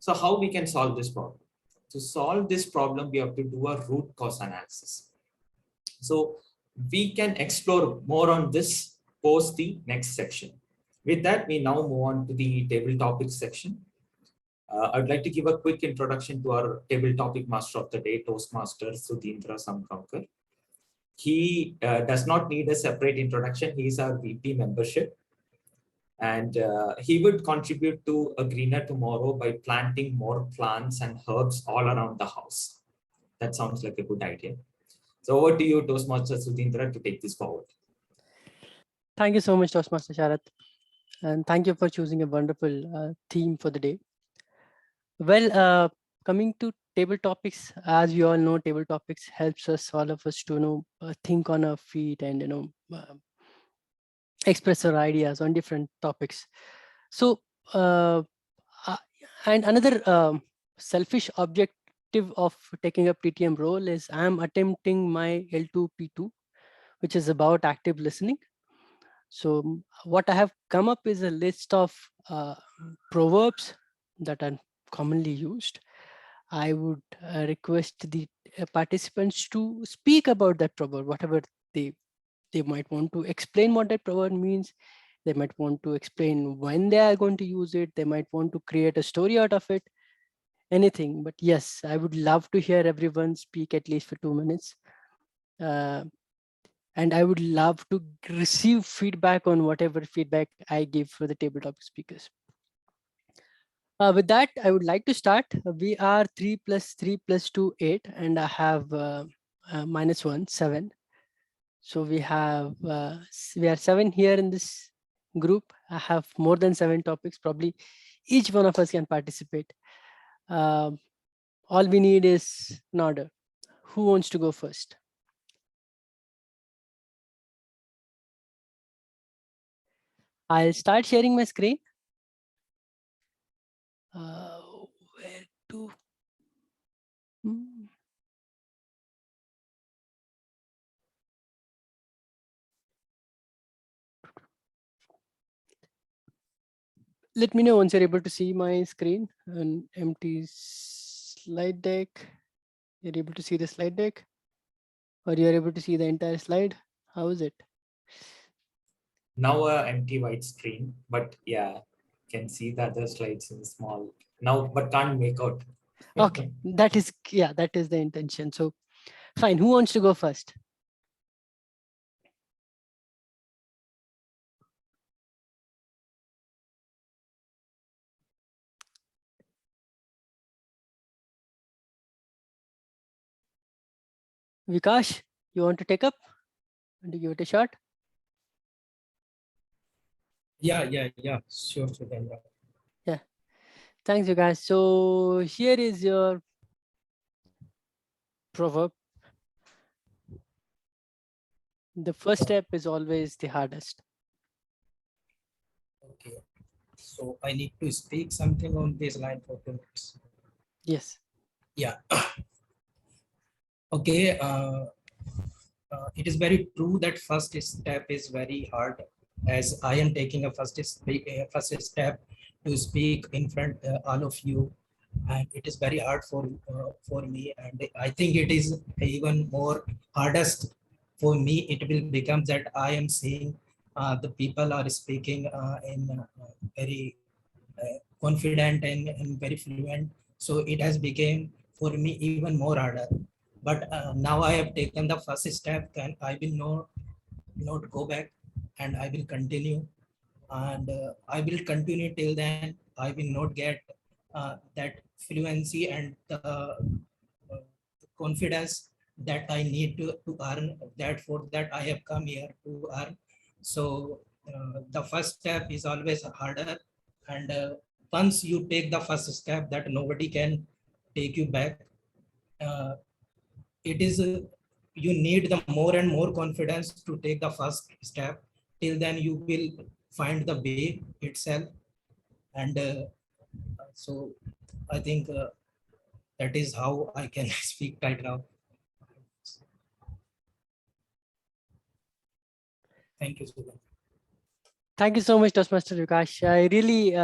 So how we can solve this problem? To solve this problem, we have to do a root cause analysis. So we can explore more on this post the next section. With that, we now move on to the table topics section. I'd like to give a quick introduction to our table topic master of the day, Toastmasters, Sudhindra Samkankar. He does not need a separate introduction. He is our VP membership. And he would contribute to a greener tomorrow by planting more plants and herbs all around the house. That sounds like a good idea. So over to you, Toastmaster Sudhindra, to take this forward. Thank you so much, Toastmaster Sharath. And thank you for choosing a wonderful theme for the day. Well, coming to table topics, as we all know, table topics helps us, all of us, to think on our feet and express our ideas on different topics. So, and another selfish objective of taking up TTM role is I am attempting my L2P2, which is about active listening. So what I have come up is a list of proverbs that are commonly used. I would request the participants to speak about that proverb, whatever they might want to explain what that proverb means. They might want to explain when they are going to use it. They might want to create a story out of it, anything. But yes, I would love to hear everyone speak at least for 2 minutes. And I would love to receive feedback on whatever feedback I give for the tabletop speakers. With that, I would like to start. We are 3 plus 3 plus 2, 8, and I have -1, 7. So we have we are 7 here in this group. I have more than 7 topics. Probably each one of us can participate. All we need is an order. Who wants to go first? I'll start sharing my screen. Where to? Let me know once you're able to see my screen. An empty slide deck. You're able to see the slide deck, or you're able to see the entire slide. How is it? Now a empty white screen, but yeah, can see the other slides in small now, but can't make out. Okay, that is, yeah, that is the intention. So fine, who wants to go first? Vikash, you want to take up? Want to give it a shot? Yeah. Sure, Sudhendra. Yeah. Thanks, you guys. So here is your proverb. The first step is always the hardest. Okay. So I need to speak something on this line for 2 minutes. Yes. Yeah. Okay. It is very true that first step is very hard, as I am taking a first step to speak in front all of you, and it is very hard for me, and I think it is even more hardest for me. It will become that I am seeing the people are speaking in very confident and very fluent, so it has become for me even more harder. But now I have taken the first step, and I will not go back, and I will continue, and I will continue till then. I will not get that fluency and the confidence that I need to earn that. For that I have come here to earn. So the first step is always harder, and once you take the first step, that nobody can take you back. uh, it is you need the more and more confidence to take the first step. Till then you will find the way itself, and so I think that is how I can speak right now. Thank you, Sudan. Thank you so much, Toastmaster Vikash. I really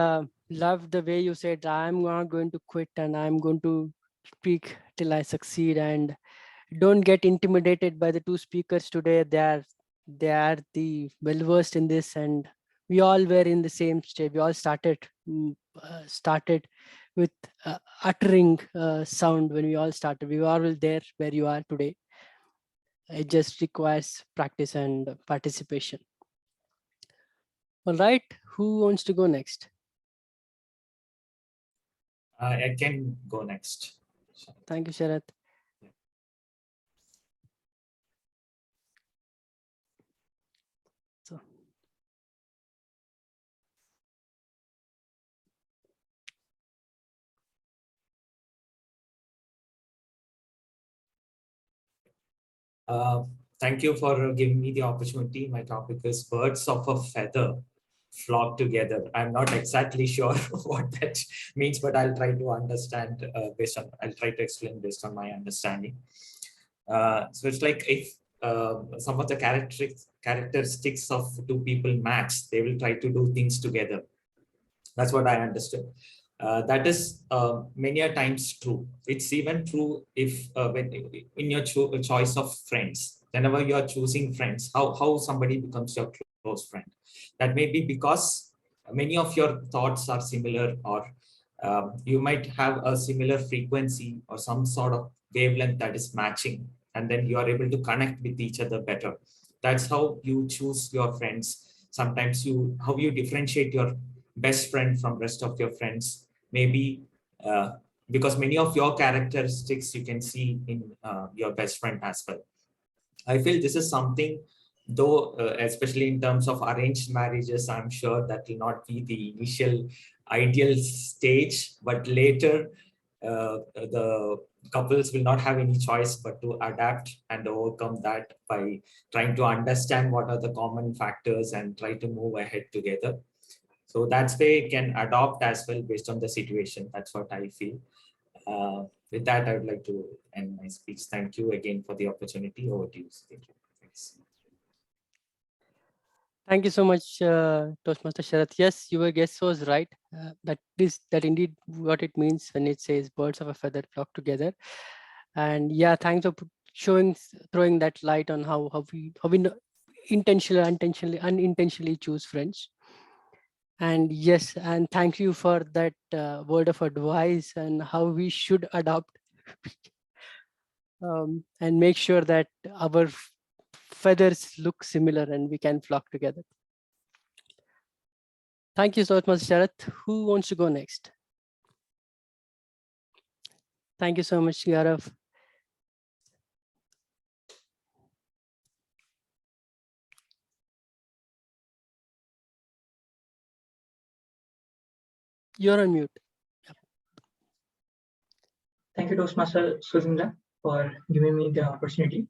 love the way you said, I'm not going to quit and I'm going to speak till I succeed. And don't get intimidated by the two speakers today. They are the well-versed in this, and we all were in the same stage. We all started with uttering sound when we all started. We were all there where you are today. It just requires practice and participation. All right, who wants to go next? I can go next. Thank you, Sharath. So, thank you for giving me the opportunity. My topic is birds of a feather flock together. I'm not exactly sure what that means, but I'll try to understand I'll try to explain based on my understanding. So it's like if some of the characteristics of two people match, they will try to do things together. That's what I understood. That is many a times true. It's even true if when in your choice of friends, whenever you are choosing friends, how somebody becomes your close friend. That may be because many of your thoughts are similar, or you might have a similar frequency or some sort of wavelength that is matching, and then you are able to connect with each other better. That's how you choose your friends. Sometimes how you differentiate your best friend from rest of your friends, maybe because many of your characteristics you can see in your best friend as well. I feel this is something, though, especially in terms of arranged marriages, I'm sure that will not be the initial ideal stage, but later the couples will not have any choice but to adapt and overcome that by trying to understand what are the common factors and try to move ahead together. So that's where you can adopt as well based on the situation. That's what I feel. With that, I would like to end my speech. Thank you again for the opportunity. Over to you. Thank you. Thanks. thank you so much, Toastmaster Sharath. Yes, your guess was right. That indeed what it means when it says birds of a feather flock together. And yeah, thanks for throwing that light on how we intentionally, unintentionally choose friends. And yes, and thank you for that word of advice and how we should adopt and make sure that our feathers look similar and we can flock together. Thank you so much, Sharath. Who wants to go next? Thank you so much, Gaurav. You're on mute. Thank you, Toastmaster Suzindra, for giving me the opportunity.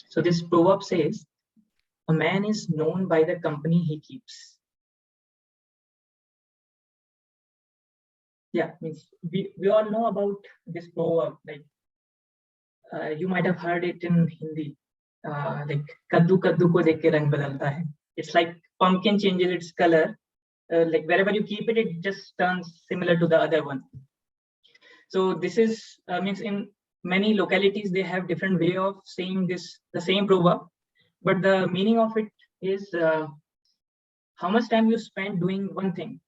So this proverb says, a man is known by the company he keeps. Yeah, means we all know about this proverb. Like you might have heard it in Hindi. Like kaddu kaddu ko dekh ke rang badalta hai. It's like pumpkin changes its color. Like wherever you keep it, it just turns similar to the other one. So this is means in many localities they have different way of saying this, the same proverb, but the meaning of it is how much time you spend doing one thing,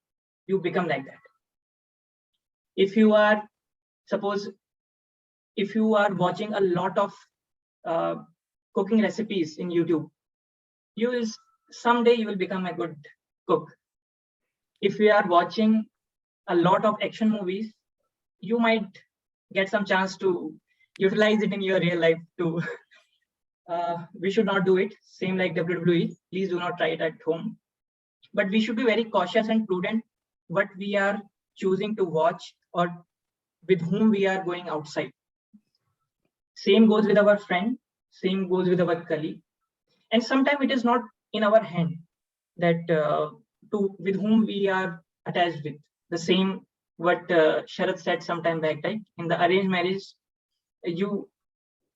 you become like that. If you are, suppose, if you are watching a lot of cooking recipes in YouTube, you will someday you will become a good cook. If you are watching a lot of action movies, you might get some chance to utilize it in your real life too. We should not do it. Same like WWE. Please do not try it at home. But we should be very cautious and prudent what we are choosing to watch or with whom we are going outside. Same goes with our friend. Same goes with our colleague. And sometimes it is not in our hand that with whom we are attached with. The same what Sharad said sometime back, right? In the arranged marriage, you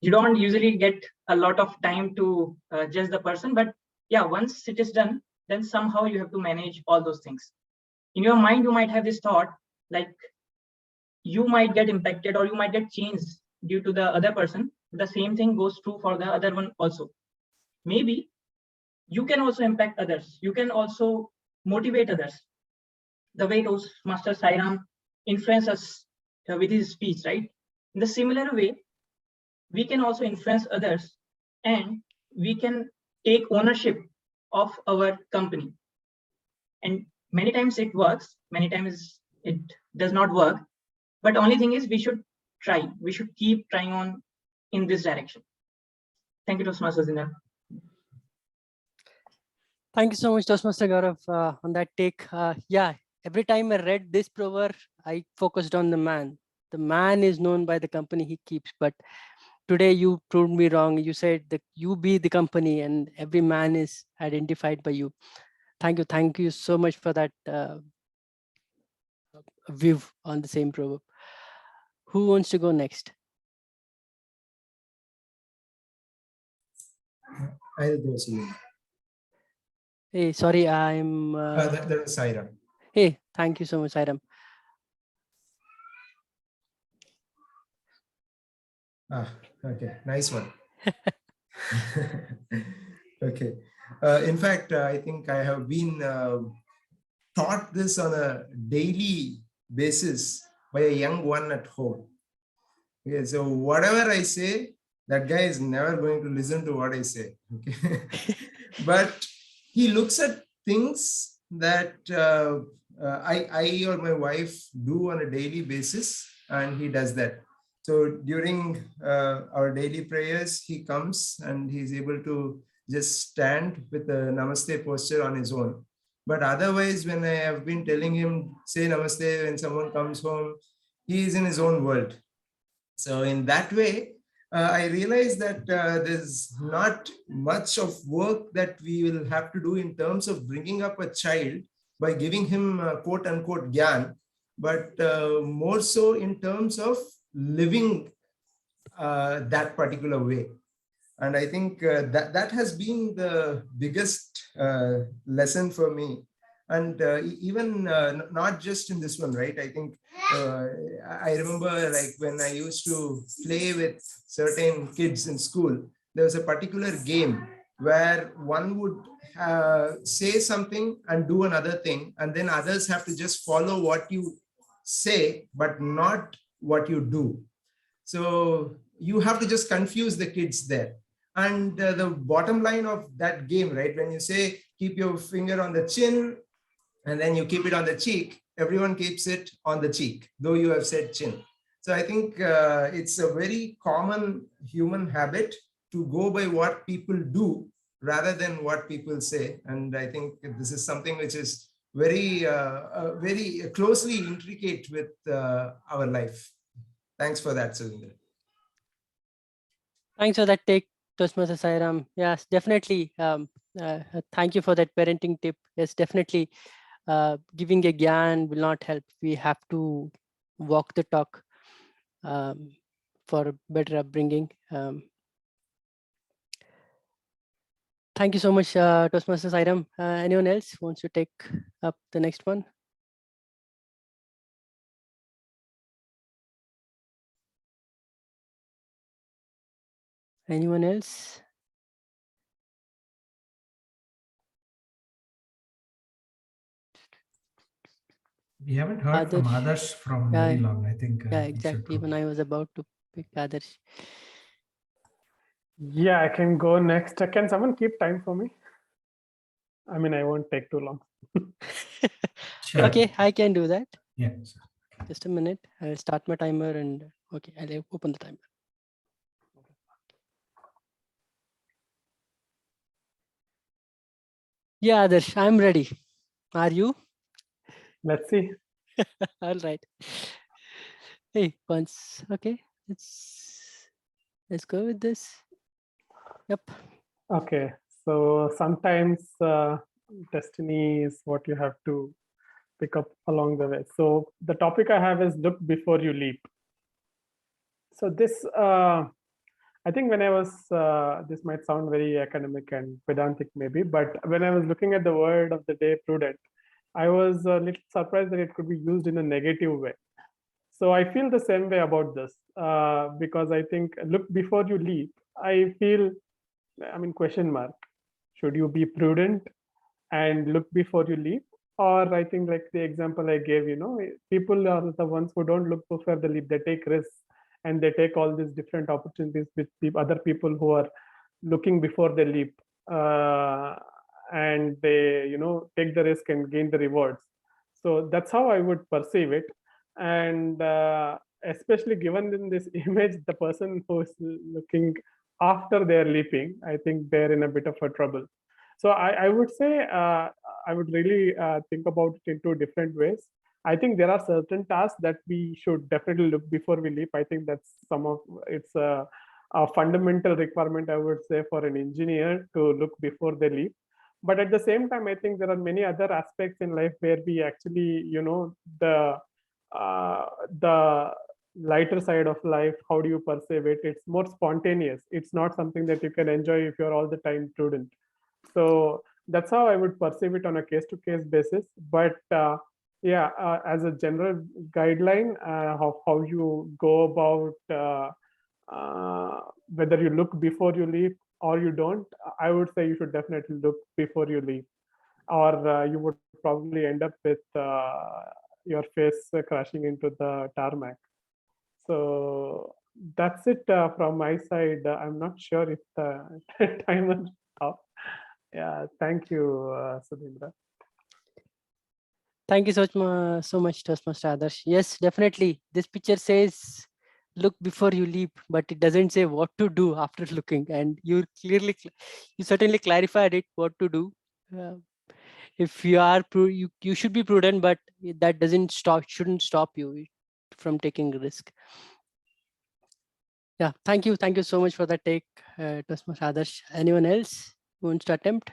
don't usually get a lot of time to judge the person, but yeah, once it is done, then somehow you have to manage all those things. In your mind, you might have this thought, like you might get impacted or you might get changed due to the other person. The same thing goes true for the other one also. Maybe you can also impact others. You can also motivate others. The way Toastmaster Sairam influence us with his speech, right? In the similar way, we can also influence others and we can take ownership of our company. And many times it works, many times it does not work. But only thing is we should try. We should keep trying on in this direction. Thank you, Toastmaster Suzindra. Thank you so much, Toastmaster Gaurav, on that take. Yeah, every time I read this proverb, I focused on the man. The man is known by the company he keeps, but today you proved me wrong. You said that you be the company and every man is identified by you. Thank you so much for that view on the same proverb. Who wants to go next? I'll go see. Hey, sorry, I'm. That is Sairam. Hey, thank you so much, Sairam. Okay, nice one. Okay. In fact, I think I have been taught this on a daily basis by a young one at home. Okay, so whatever I say, that guy is never going to listen to what I say. Okay. But he looks at things that I or my wife do on a daily basis, and he does that. So during our daily prayers, he comes and he's able to just stand with a namaste posture on his own. But otherwise, when I have been telling him, say namaste when someone comes home, he is in his own world. So in that way, I realized that there's not much of work that we will have to do in terms of bringing up a child by giving him quote unquote gyan, but more so in terms of living that particular way. And I think that has been the biggest lesson for me. And even not just in this one, right? I think I remember like when I used to play with certain kids in school, there was a particular game where one would say something and do another thing, and then others have to just follow what you say, but not what you do. So you have to just confuse the kids there. And the bottom line of that game, right? When you say, keep your finger on the chin, and then you keep it on the cheek, everyone keeps it on the cheek, though you have said chin. So I think it's a very common human habit to go by what people do rather than what people say. And I think this is something which is very closely intricate with our life. Thanks for that, Sudhindra. Thanks for that take, Toastmaster Sairam. Yes, definitely. Thank you for that parenting tip. Yes, definitely. Giving a gyan will not help. We have to walk the talk for better upbringing. Thank you so much, Toastmaster Sairam. Anyone else wants to take up the next one? Anyone else? We haven't heard from Adarsh from very long. I think. Yeah, exactly. When I was about to pick Adarsh. Yeah, I can go next. Can someone keep time for me? I mean, I won't take too long. Sure. Okay, I can do that. Yeah. Just a minute. I'll start my timer and okay, I'll open the timer. Yeah, Adarsh, I'm ready. Are you? Let's see. All right. Hey, once. Okay, let's go with this. Yep. Okay, so sometimes destiny is what you have to pick up along the way. So the topic I have is look before you leap. So this, I think when I was, this might sound very academic and pedantic maybe, but when I was looking at the word of the day, prudent, I was a little surprised that it could be used in a negative way. So I feel the same way about this because I think look before you leap, I feel, I mean, question mark. Should you be prudent and look before you leap? Or I think like the example I gave, people are the ones who don't look before they leap. They take risks and they take all these different opportunities with other people who are looking before they leap. And they, take the risk and gain the rewards. So that's how I would perceive it. And especially given in this image, the person who is looking after they're leaping, I think they're in a bit of a trouble. So I would say I would really think about it in two different ways. I think there are certain tasks that we should definitely look before we leap. I think that's it's a fundamental requirement, I would say, for an engineer to look before they leap. But at the same time, I think there are many other aspects in life where we actually, the lighter side of life, how do you perceive it? It's more spontaneous. It's not something that you can enjoy if you're all the time prudent. So that's how I would perceive it on a case-to-case basis. But as a general guideline, how you go about whether you look before you leap or you don't, I would say you should definitely look before you leap, or you would probably end up with your face crashing into the tarmac. So that's it from my side. I'm not sure if the timer stopped. Yeah, thank you, Sudhindra. Thank you so much, Toastmaster Adarsh. Yes, definitely. This picture says look before you leap, but it doesn't say what to do after looking. And you certainly clarified it, what to do. If you are, you should be prudent, but that shouldn't stop you from taking risk. Yeah, thank you so much for that take, Toastmaster Adarsh. Anyone else who wants to attempt?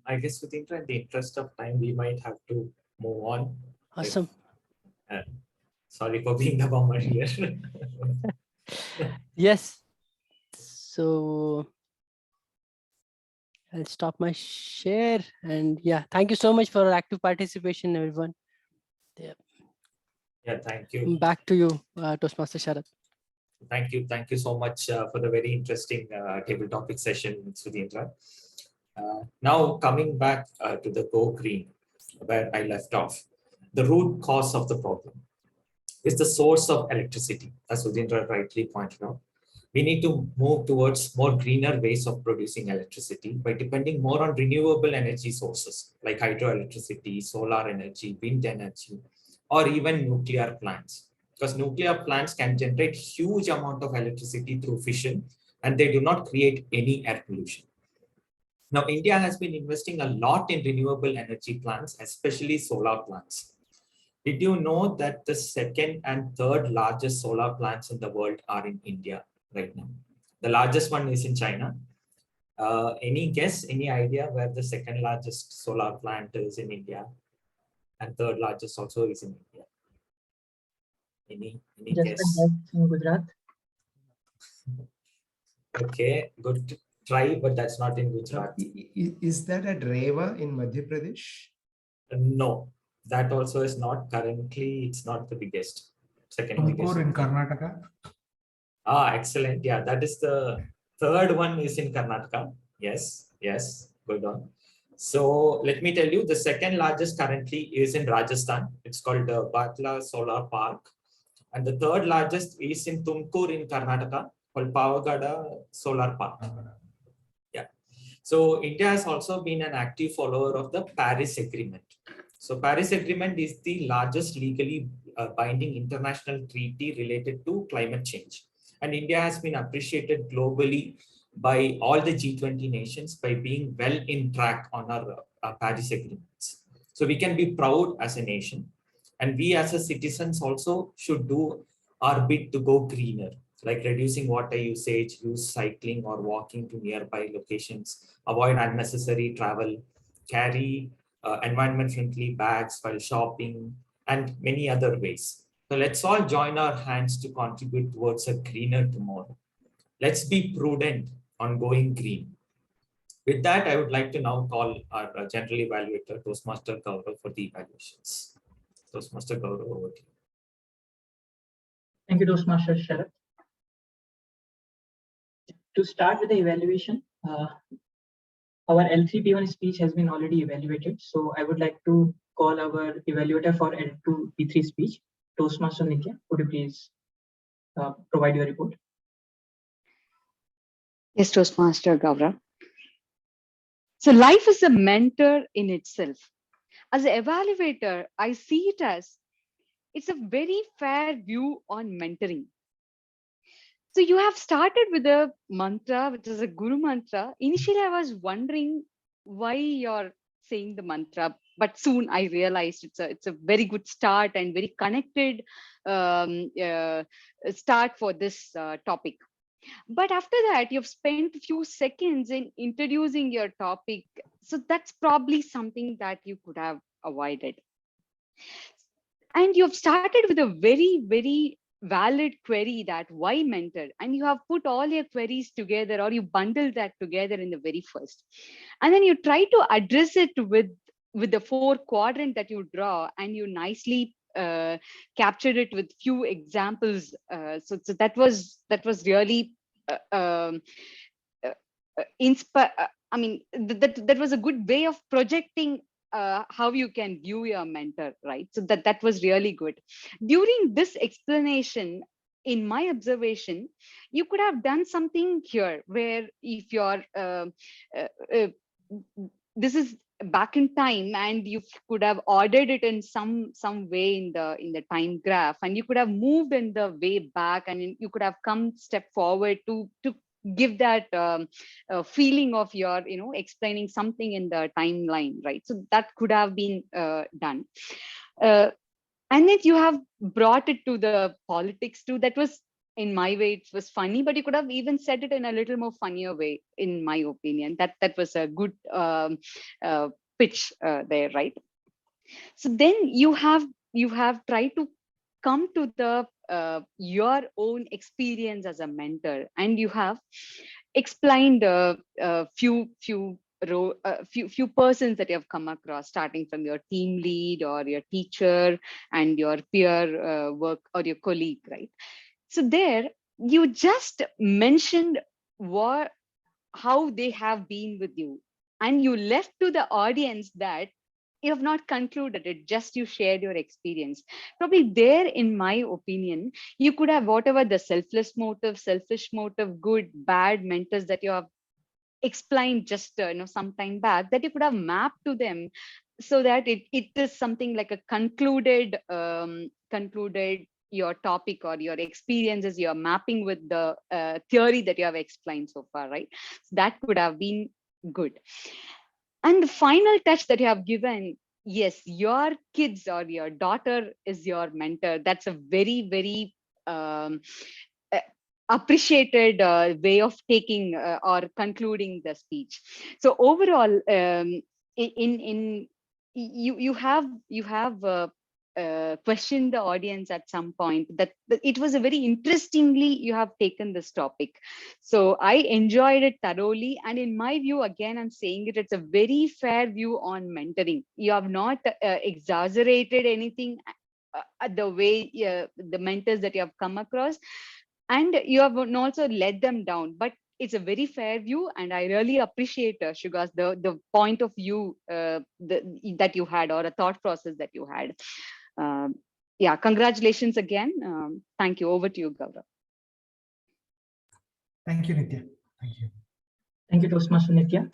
I guess in the interest of time, we might have to move on. Awesome. Sorry for being the bomber here. Yes. So I'll stop my share, and yeah, thank you so much for active participation, everyone. Yeah, thank you. Back to you, Toastmaster Sharad. Thank you so much for the very interesting table topic session, Sudhindra. Now coming back to the Go Green, where I left off, the root cause of the problem is the source of electricity, as Sudhindra rightly pointed out. We need to move towards more greener ways of producing electricity by depending more on renewable energy sources like hydroelectricity, solar energy, wind energy, or even nuclear plants. Because nuclear plants can generate huge amount of electricity through fission, and they do not create any air pollution. Now, India has been investing a lot in renewable energy plants, especially solar plants. Did you know that the second and third largest solar plants in the world are in India right now? The largest one is in China. Any guess, any idea where the second largest solar plant is in India? And third largest also is in India. Any Just a guess? guess in Gujarat. Okay, good try, but that's not in Gujarat. Is that at Rewa in Madhya Pradesh? No, that also is not currently, it's not the biggest. Second biggest. Tumkur in Karnataka. Ah, excellent. Yeah, that is the third one is in Karnataka. Yes, yes, good on. So let me tell you, the second largest currently is in Rajasthan. It's called Batla Solar Park. And the third largest is in Tumkur in Karnataka, called Pavagada Solar Park. Yeah. So India has also been an active follower of the Paris Agreement. So Paris Agreement is the largest legally binding international treaty related to climate change. And India has been appreciated globally by all the G20 nations by being well in track on our Paris agreements. So we can be proud as a nation. And we as a citizens also should do our bit to go greener, like reducing water usage, use cycling or walking to nearby locations, avoid unnecessary travel, carry environment-friendly bags while shopping, and many other ways. So let's all join our hands to contribute towards a greener tomorrow. Let's be prudent on going green. With that, I would like to now call our general evaluator, Toastmaster Gaurav, for the evaluations. Toastmaster Gaurav, over to you. Thank you, Toastmaster Sharath. To start with the evaluation, our L3P1 speech has been already evaluated. So I would like to call our evaluator for L2P3 speech, Toastmaster Nitya. Could you please provide your report? Yes, Toastmaster Gaurav. So life is a mentor in itself. As an evaluator, I see it as it's a very fair view on mentoring. So you have started with a mantra, which is a Guru mantra. Initially, I was wondering why you're saying the mantra, but soon I realized it's a very good start and very connected start for this topic. But after that, you've spent a few seconds in introducing your topic. So that's probably something that you could have avoided. And you've started with a very, very valid query that why mentor, and you have put all your queries together, or you bundled that together in the very first. And then you try to address it with the 4 quadrant that you draw, and you nicely captured it with few examples. So that was really I mean, that was a good way of projecting how you can view your mentor, right? So that was really good. During this explanation, in my observation, you could have done something here where if you're this is back in time, and you could have ordered it in some way in the time graph, and you could have moved in the way back, and you could have come step forward to give that feeling of your explaining something in the timeline, right? So that could have been done, and then you have brought it to the politics too. That was, in my way, it was funny, but you could have even said it in a little more funnier way, in my opinion. That was a good pitch there, right? So then you have tried to come to the your own experience as a mentor, and you have explained a few persons that you have come across, starting from your team lead or your teacher and your peer work or your colleague, right? So there you just mentioned how they have been with you, and you left to the audience that you have not concluded it, just you shared your experience. Probably there, in my opinion, you could have whatever the selfish motive, good, bad mentors that you have explained just some time back, that you could have mapped to them, so that it is something like a concluded your topic or your experiences you're mapping with the theory that you have explained so far, right? So that could have been Good. And the final touch that you have given, yes, your kids or your daughter is your mentor. That's a very, very uh, appreciated way of taking or concluding the speech. So overall, in you have questioned the audience at some point that it was a very interestingly you have taken this topic. So I enjoyed it thoroughly, and in my view, again I'm saying it, it's a very fair view on mentoring. You have not exaggerated anything the way the mentors that you have come across, and you have also let them down, but it's a very fair view, and I really appreciate Shugas, the point of view that you had, or a thought process that you had. Yeah, congratulations again. Thank you. Over to you, Gaurav. Thank you, Nitya. Thank you. Thank you, Toastmaster Nitya.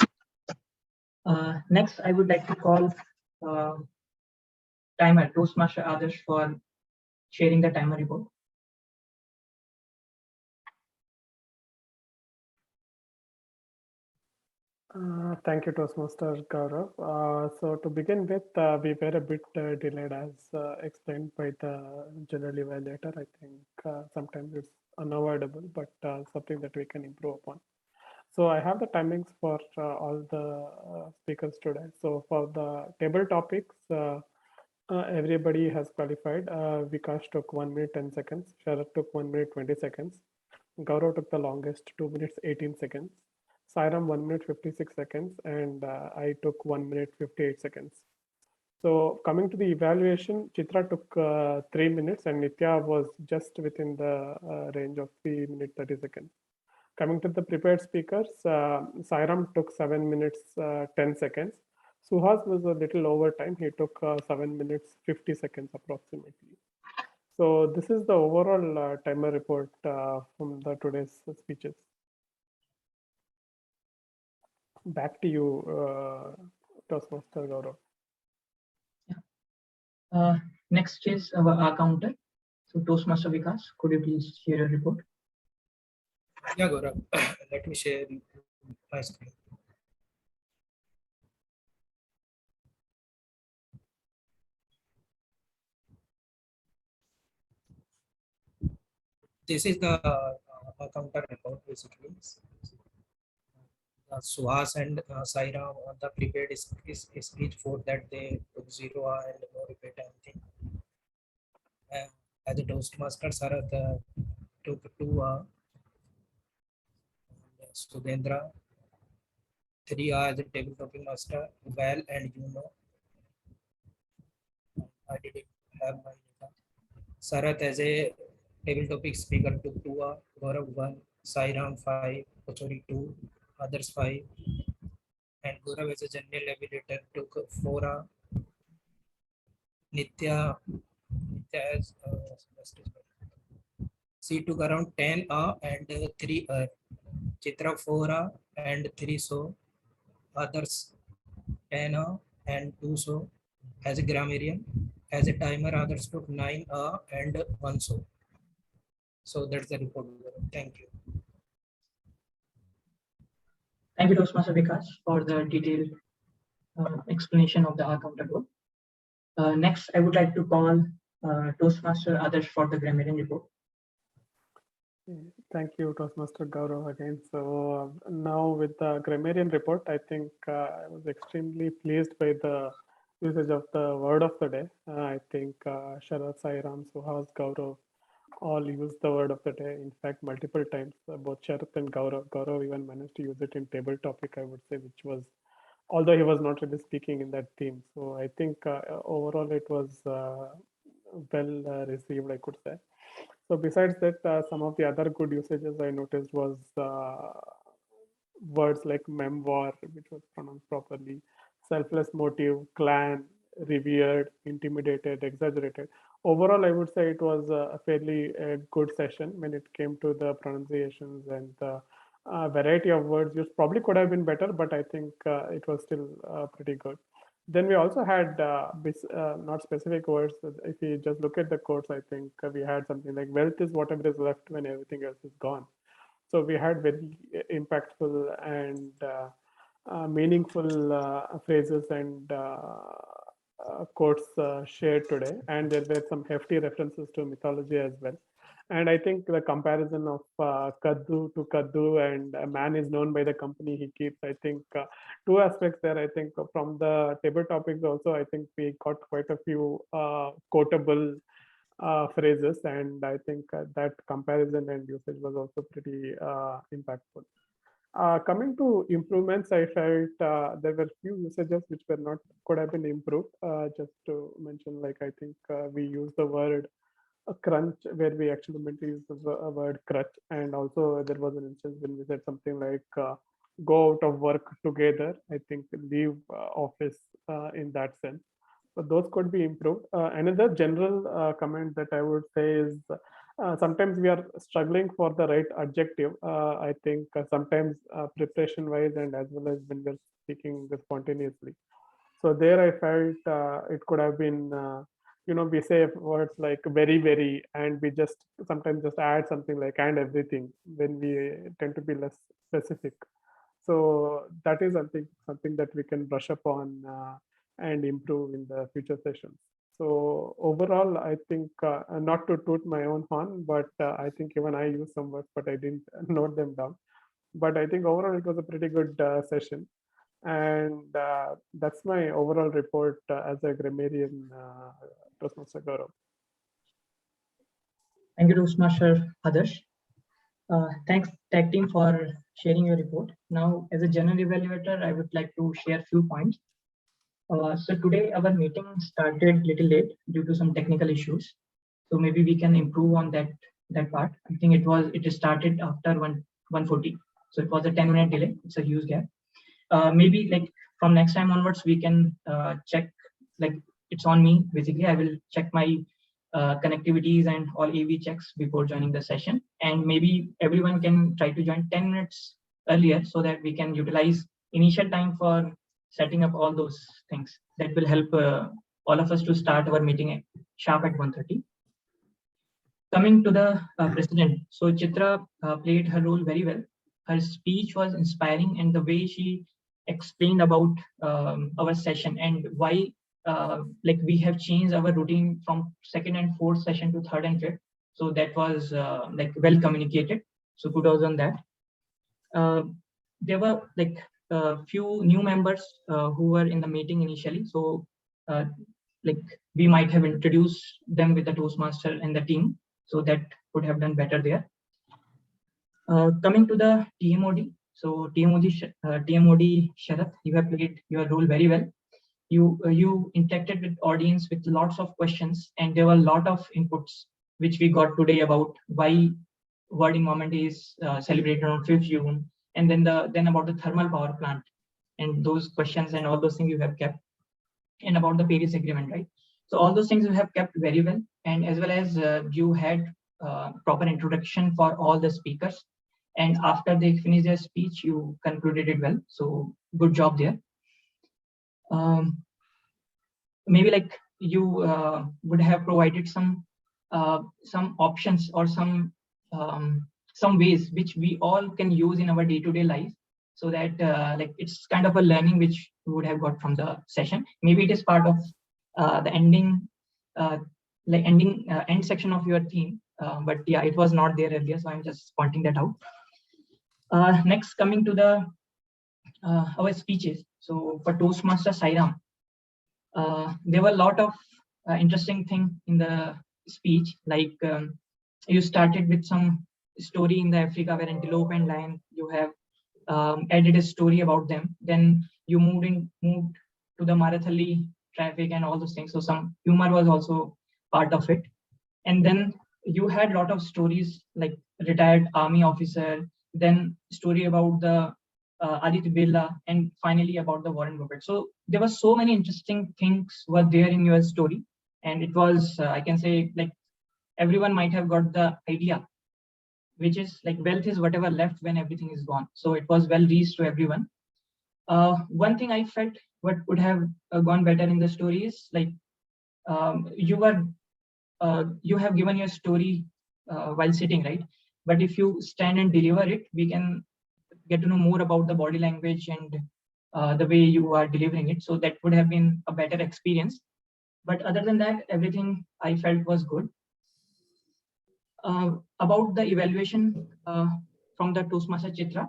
Next, I would like to call timer Toastmaster Adarsh for sharing the timer report. Thank you, Toastmaster Gaurav. So to begin with, we were a bit delayed as explained by the general evaluator. I think sometimes it's unavoidable, but something that we can improve upon. So I have the timings for all the speakers today. So for the table topics, everybody has qualified. Vikash took 1 minute 10 seconds. Sharat took 1 minute 20 seconds. Gaurav took the longest, 2 minutes 18 seconds. Sairam 1 minute 56 seconds, and I took 1 minute 58 seconds. So coming to the evaluation, Chitra took 3 minutes and Nitya was just within the range of 3 minutes 30 seconds. Coming to the prepared speakers, Sairam took 7 minutes 10 seconds. Suhas was a little over time. He took 7 minutes 50 seconds approximately. So this is the overall timer report from the today's speeches. Back to you, Toastmaster Gaurav. Next is our counter. So Toastmaster Vikas, could you please share your report? Yeah, Gaurav, let me share my screen. This is the counter report basically. Suhas and Saira on the prepared speech for that they took 0 and no repeat anything. As a Toastmaster, Sarath took 2 Sudhendra 3 as a table topping master, Val and I didn't have my Sarath as a table topic speaker took 2 Gaurav 1, Sairam 5, Kochori 2, others 5, and Gaurav as a general evaluator took 4 Nitya as she took around 10 and 3 Chitra 4 and 3 so, others 10 and 2 so, as a grammarian. As a timer, others took 9 and 1 so. So that's the report. Thank you. Thank you, Toastmaster Vikas, for the detailed explanation of the counter report. Next, I would like to call Toastmaster Adarsh for the grammarian report. Thank you, Toastmaster Gaurav again. So now with the grammarian report, I think I was extremely pleased by the usage of the word of the day. I think Sharat, Sairam, Suhas, Gaurav all used the word of the day. In fact, multiple times, both Sharat and Gaurav. Gaurav even managed to use it in table topic, I would say, which was, although he was not really speaking in that theme. So I think overall it was well received, I could say. So besides that, some of the other good usages I noticed was words like memoir, which was pronounced properly, selfless motive, clan, revered, intimidated, exaggerated. Overall, I would say it was a fairly good session when it came to the pronunciations and the variety of words used. Probably could have been better, but I think it was still pretty good. Then we also had not specific words. If you just look at the quotes, I think we had something like wealth is whatever is left when everything else is gone. So we had very impactful and meaningful phrases and quotes shared today, and there were some hefty references to mythology as well. And I think the comparison of Kaddu to Kaddu and a man is known by the company he keeps. I think two aspects there. I think from the table topics also, I think we got quite a few quotable phrases, and I think that comparison and usage was also pretty impactful. Coming to improvements, I felt there were few usages which were not could have been improved. Just to mention, like I think we use the word crunch where we actually meant to use the word crutch, and also there was an instance when we said something like go out of work together. I think leave office in that sense. So those could be improved. Another general comment that I would say is sometimes we are struggling for the right adjective. I think sometimes preparation wise and as well as when we're speaking spontaneously. So there I felt it could have been, we say words like very, and we just sometimes just add something like and everything when we tend to be less specific. So that is something that we can brush up on and improve in the future sessions. So overall, I think not to toot my own horn, but I think even I used some words, but I didn't note them down. But I think overall it was a pretty good session. And that's my overall report as a grammarian, Toastmaster Gaurav. Thank you, Toastmaster Adarsh. Thanks, tag team, for sharing your report. Now, as a general evaluator, I would like to share a few points. So today our meeting started little late due to some technical issues. So maybe we can improve on that part. I think it started after 1:40. So it was a 10-minute delay. It's a huge gap. Maybe like from next time onwards, we can check, like it's on me. Basically, I will check my connectivities and all AV checks before joining the session. And maybe everyone can try to join 10 minutes earlier so that we can utilize initial time for setting up all those things. That will help all of us to start our meeting sharp at 1:30. Coming to the president, so Chitra played her role very well. Her speech was inspiring, and the way she explained about our session and why like we have changed our routine from second and fourth session to third and fifth. So that was like well communicated. So kudos on that. There were like a few new members who were in the meeting initially. So like we might have introduced them with the Toastmaster and the team. So that could have done better there. Coming to the TMOD. So TMOD Sharath, you have played your role very well. You interacted with audience with lots of questions, and there were a lot of inputs which we got today about why World Environment Day is celebrated on 5th June, and then about the thermal power plant and those questions and all those things you have kept, and about the Paris Agreement, right? So all those things you have kept very well, and as well as you had proper introduction for all the speakers, and after they finished their speech, you concluded it well. So good job there. Maybe like you would have provided some options or some ways which we all can use in our day-to-day life, so that like it's kind of a learning which we would have got from the session. Maybe it is part of the ending end section of your theme, but yeah, it was not there earlier, so I'm just pointing that out. Next, coming to the our speeches. So for Toastmaster Sairam, there were a lot of interesting things in the speech, like you started with some story in the Africa where antelope and lion, you have added a story about them. Then you moved to the Marathali traffic and all those things. So some humor was also part of it. And then you had a lot of stories like retired army officer, then story about the Aditya Birla, and finally about the Warren Buffett. So there were so many interesting things were there in your story, and it was I can say like everyone might have got the idea, which is like wealth is whatever left when everything is gone. So it was well reached to everyone. One thing I felt what would have gone better in the story is like you have given your story while sitting, right? But if you stand and deliver it, we can get to know more about the body language and the way you are delivering it. So that would have been a better experience. But other than that, everything I felt was good. About the evaluation from the Toastmaster Chitra.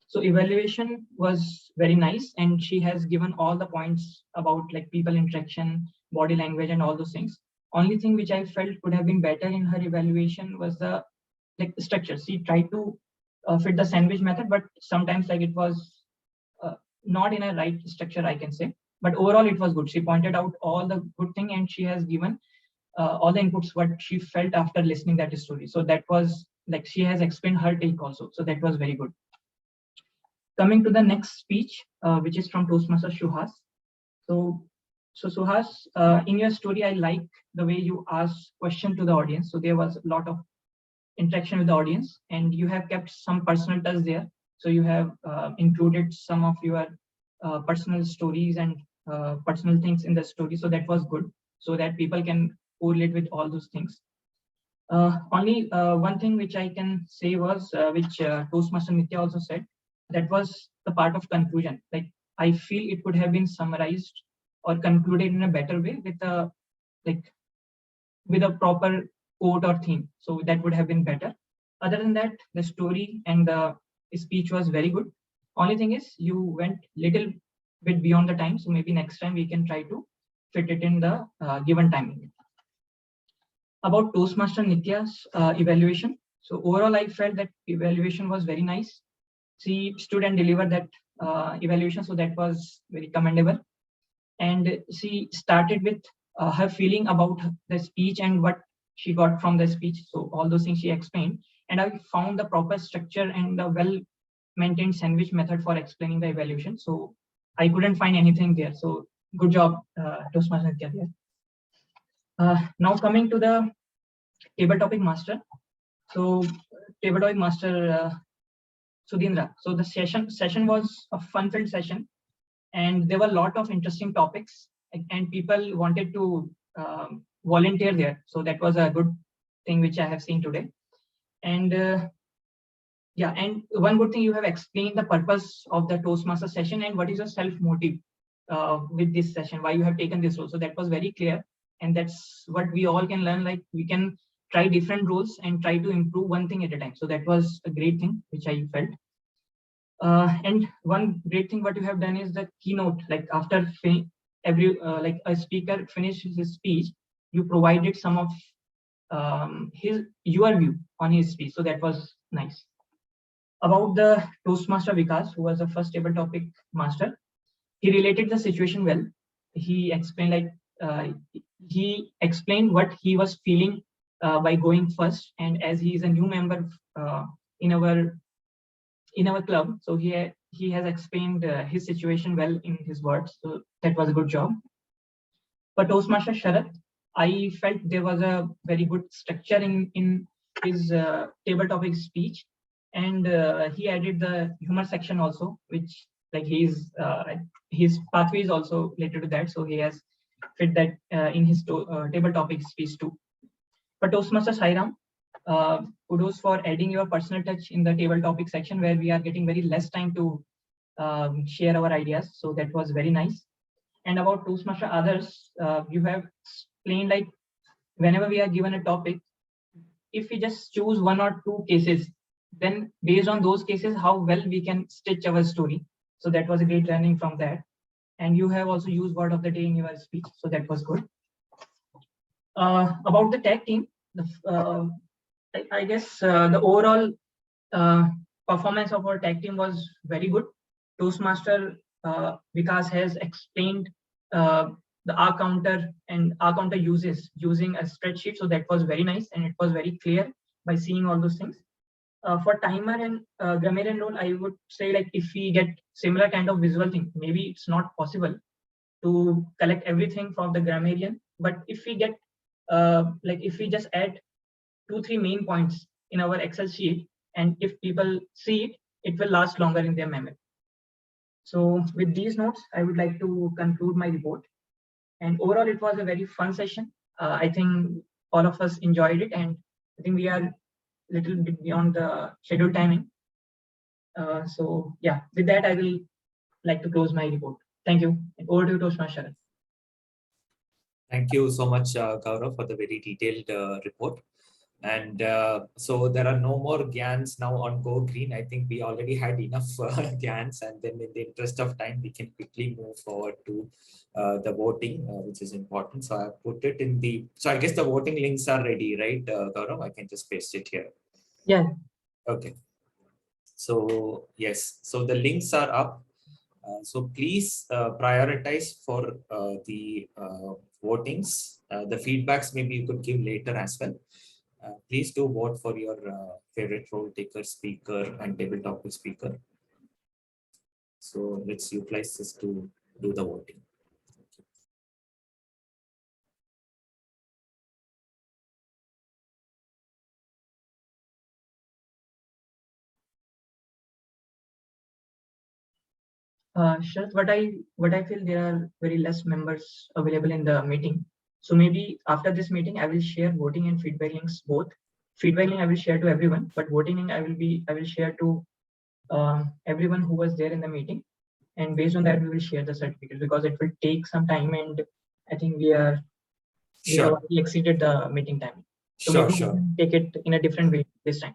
So evaluation was very nice, and she has given all the points about like people interaction, body language, and all those things. Only thing which I felt could have been better in her evaluation was the like structure. She tried to fit the sandwich method, but sometimes like it was not in a right structure, I can say. But overall, it was good. She pointed out all the good thing, and she has given all the inputs what she felt after listening that story. So that was like she has explained her take also. So that was very good. Coming to the next speech, which is from Toastmaster Suhas. So Suhas, in your story, I like the way you asked question to the audience. So there was a lot of interaction with the audience, and you have kept some personal touch there. So you have included some of your personal stories and personal things in the story. So that was good, so that people can correlate with all those things. Only one thing which I can say was, which Toastmaster Nitya also said, that was the part of conclusion. Like I feel it could have been summarized or concluded in a better way with a proper quote or theme. So that would have been better. Other than that, the story and the speech was very good. Only thing is you went little bit beyond the time. So maybe next time we can try to fit it in the given timing. About Toastmaster Nitya's evaluation. So overall, I felt that evaluation was very nice. She stood and delivered that evaluation, so that was very commendable. And she started with her feeling about the speech and what she got from the speech. So all those things she explained, and I found the proper structure and the well-maintained sandwich method for explaining the evaluation. So I couldn't find anything there. So good job, Toastmaster Nitya there. Now coming to the table topic master. So table topic master Sudhindra. So the session was a fun-filled session, and there were a lot of interesting topics, and people wanted to volunteer there. So that was a good thing which I have seen today. And yeah, and one good thing, you have explained the purpose of the Toastmaster session and what is your self-motive with this session, why you have taken this role. So that was very clear, and that's what we all can learn. Like we can try different roles and try to improve one thing at a time. So that was a great thing which I felt. And one great thing what you have done is the keynote. Like after every like a speaker finishes his speech, you provided some of your view on his speech. So that was nice. About the Toastmaster Vikas, who was the first table topic master, he related the situation well. He explained he explained what he was feeling by going first, and as he is a new member in our club, so he has explained his situation well in his words. So that was a good job. But Toastmaster Sharath, I felt there was a very good structure in his table topic speech, and he added the humor section also, which like his pathway is also related to that. So he has fit that in his table topic speech too. But Toastmaster Sairam, kudos for adding your personal touch in the table topic section, where we are getting very less time to share our ideas. So that was very nice. And about Toastmaster others, you have explained like whenever we are given a topic, if we just choose one or two cases, then based on those cases, how well we can stitch our story. So that was a great learning from that. And you have also used word of the day in your speech. So that was good. About the tag team, I guess the overall performance of our tag team was very good. Toastmaster Vikas has explained the R counter and R counter uses using a spreadsheet. So that was very nice, and it was very clear by seeing all those things. For timer and grammarian role, I would say like if we get similar kind of visual thing, maybe it's not possible to collect everything from the grammarian, but if we get like if we just add 2-3 main points in our Excel sheet, and if people see it, it will last longer in their memory. So with these notes, I would like to conclude my report. And overall, it was a very fun session. I think all of us enjoyed it, and I think we are a little bit beyond the scheduled timing. So yeah, with that, I will like to close my report. Thank you. And over to you, Toastmaster. Thank you so much, Gaurav, for the very detailed report. And so there are no more GANs now on Go Green. I think we already had enough GANs, and then in the interest of time, we can quickly move forward to the voting, which is important. So I put it in the, so I guess the voting links are ready, right, Gaurav? I can just paste it here. Yeah. Okay. So yes, so the links are up. So please prioritize for the votings. The feedbacks maybe you could give later as well. Please do vote for your favorite role taker, speaker, and table topic speaker. So let's utilize this to do the voting. Sharath, what I feel, there are very less members available in the meeting. So maybe after this meeting, I will share voting and feedback links both. Feedback link I will share to everyone, but voting link I will share to everyone who was there in the meeting. And based on that, we will share the certificate, because it will take some time, and I think we have already exceeded the meeting time. So maybe we can take it in a different way this time.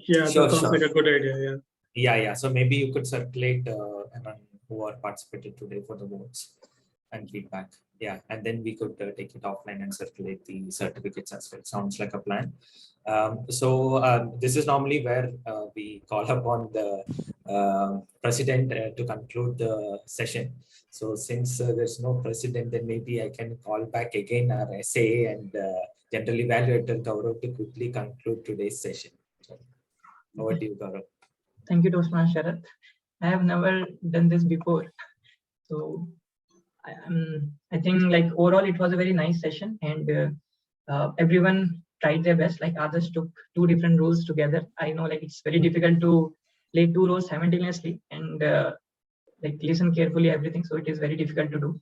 Yeah, that sounds like a good idea. Yeah. So maybe you could circulate among who are participated today for the votes and feedback. Yeah, and then we could take it offline and circulate the certificates as well. Sounds like a plan. This is normally where we call upon the president to conclude the session. So since there's no president, then maybe I can call back again our SA and general evaluator Gaurav to quickly conclude today's session. Over to you, Gaurav. Thank you, Toastmaster Sharath. I have never done this before. So I think like overall it was a very nice session, and everyone tried their best. Like others took two different roles together. I know like it's very difficult to play two roles simultaneously and like listen carefully everything. So it is very difficult to do.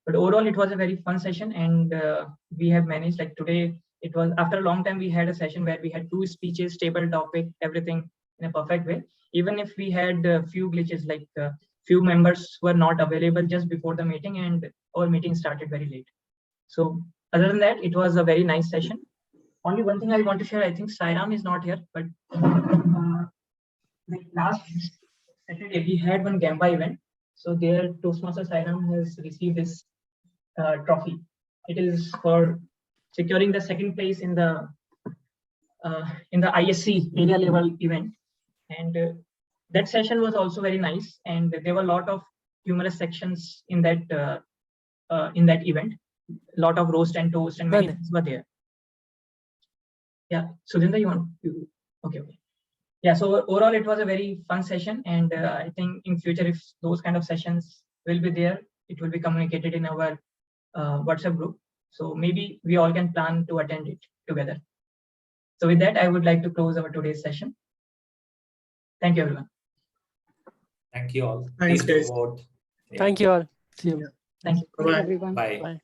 But overall it was a very fun session, and we have managed, like today it was after a long time we had a session where we had two speeches, table topic, everything in a perfect way. Even if we had a few glitches, like few members were not available just before the meeting, and our meeting started very late. So other than that, it was a very nice session. Only one thing I want to share, I think Sairam is not here, but like last Saturday we had one Gamba event. So there Toastmaster Sairam has received this trophy. It is for securing the second place in the ISC area level event. And that session was also very nice, and there were a lot of humorous sections in that event. A lot of roast and toast and many things were there. Yeah, Sudhinda, you want to? Okay. Yeah, so overall it was a very fun session, and I think in future if those kind of sessions will be there, it will be communicated in our WhatsApp group. So maybe we all can plan to attend it together. So with that, I would like to close our today's session. Thank you, everyone. Thank you all. Thanks, Please guys. vote. Thank you all. See you. Thank you. Bye. Everyone. Bye. Bye.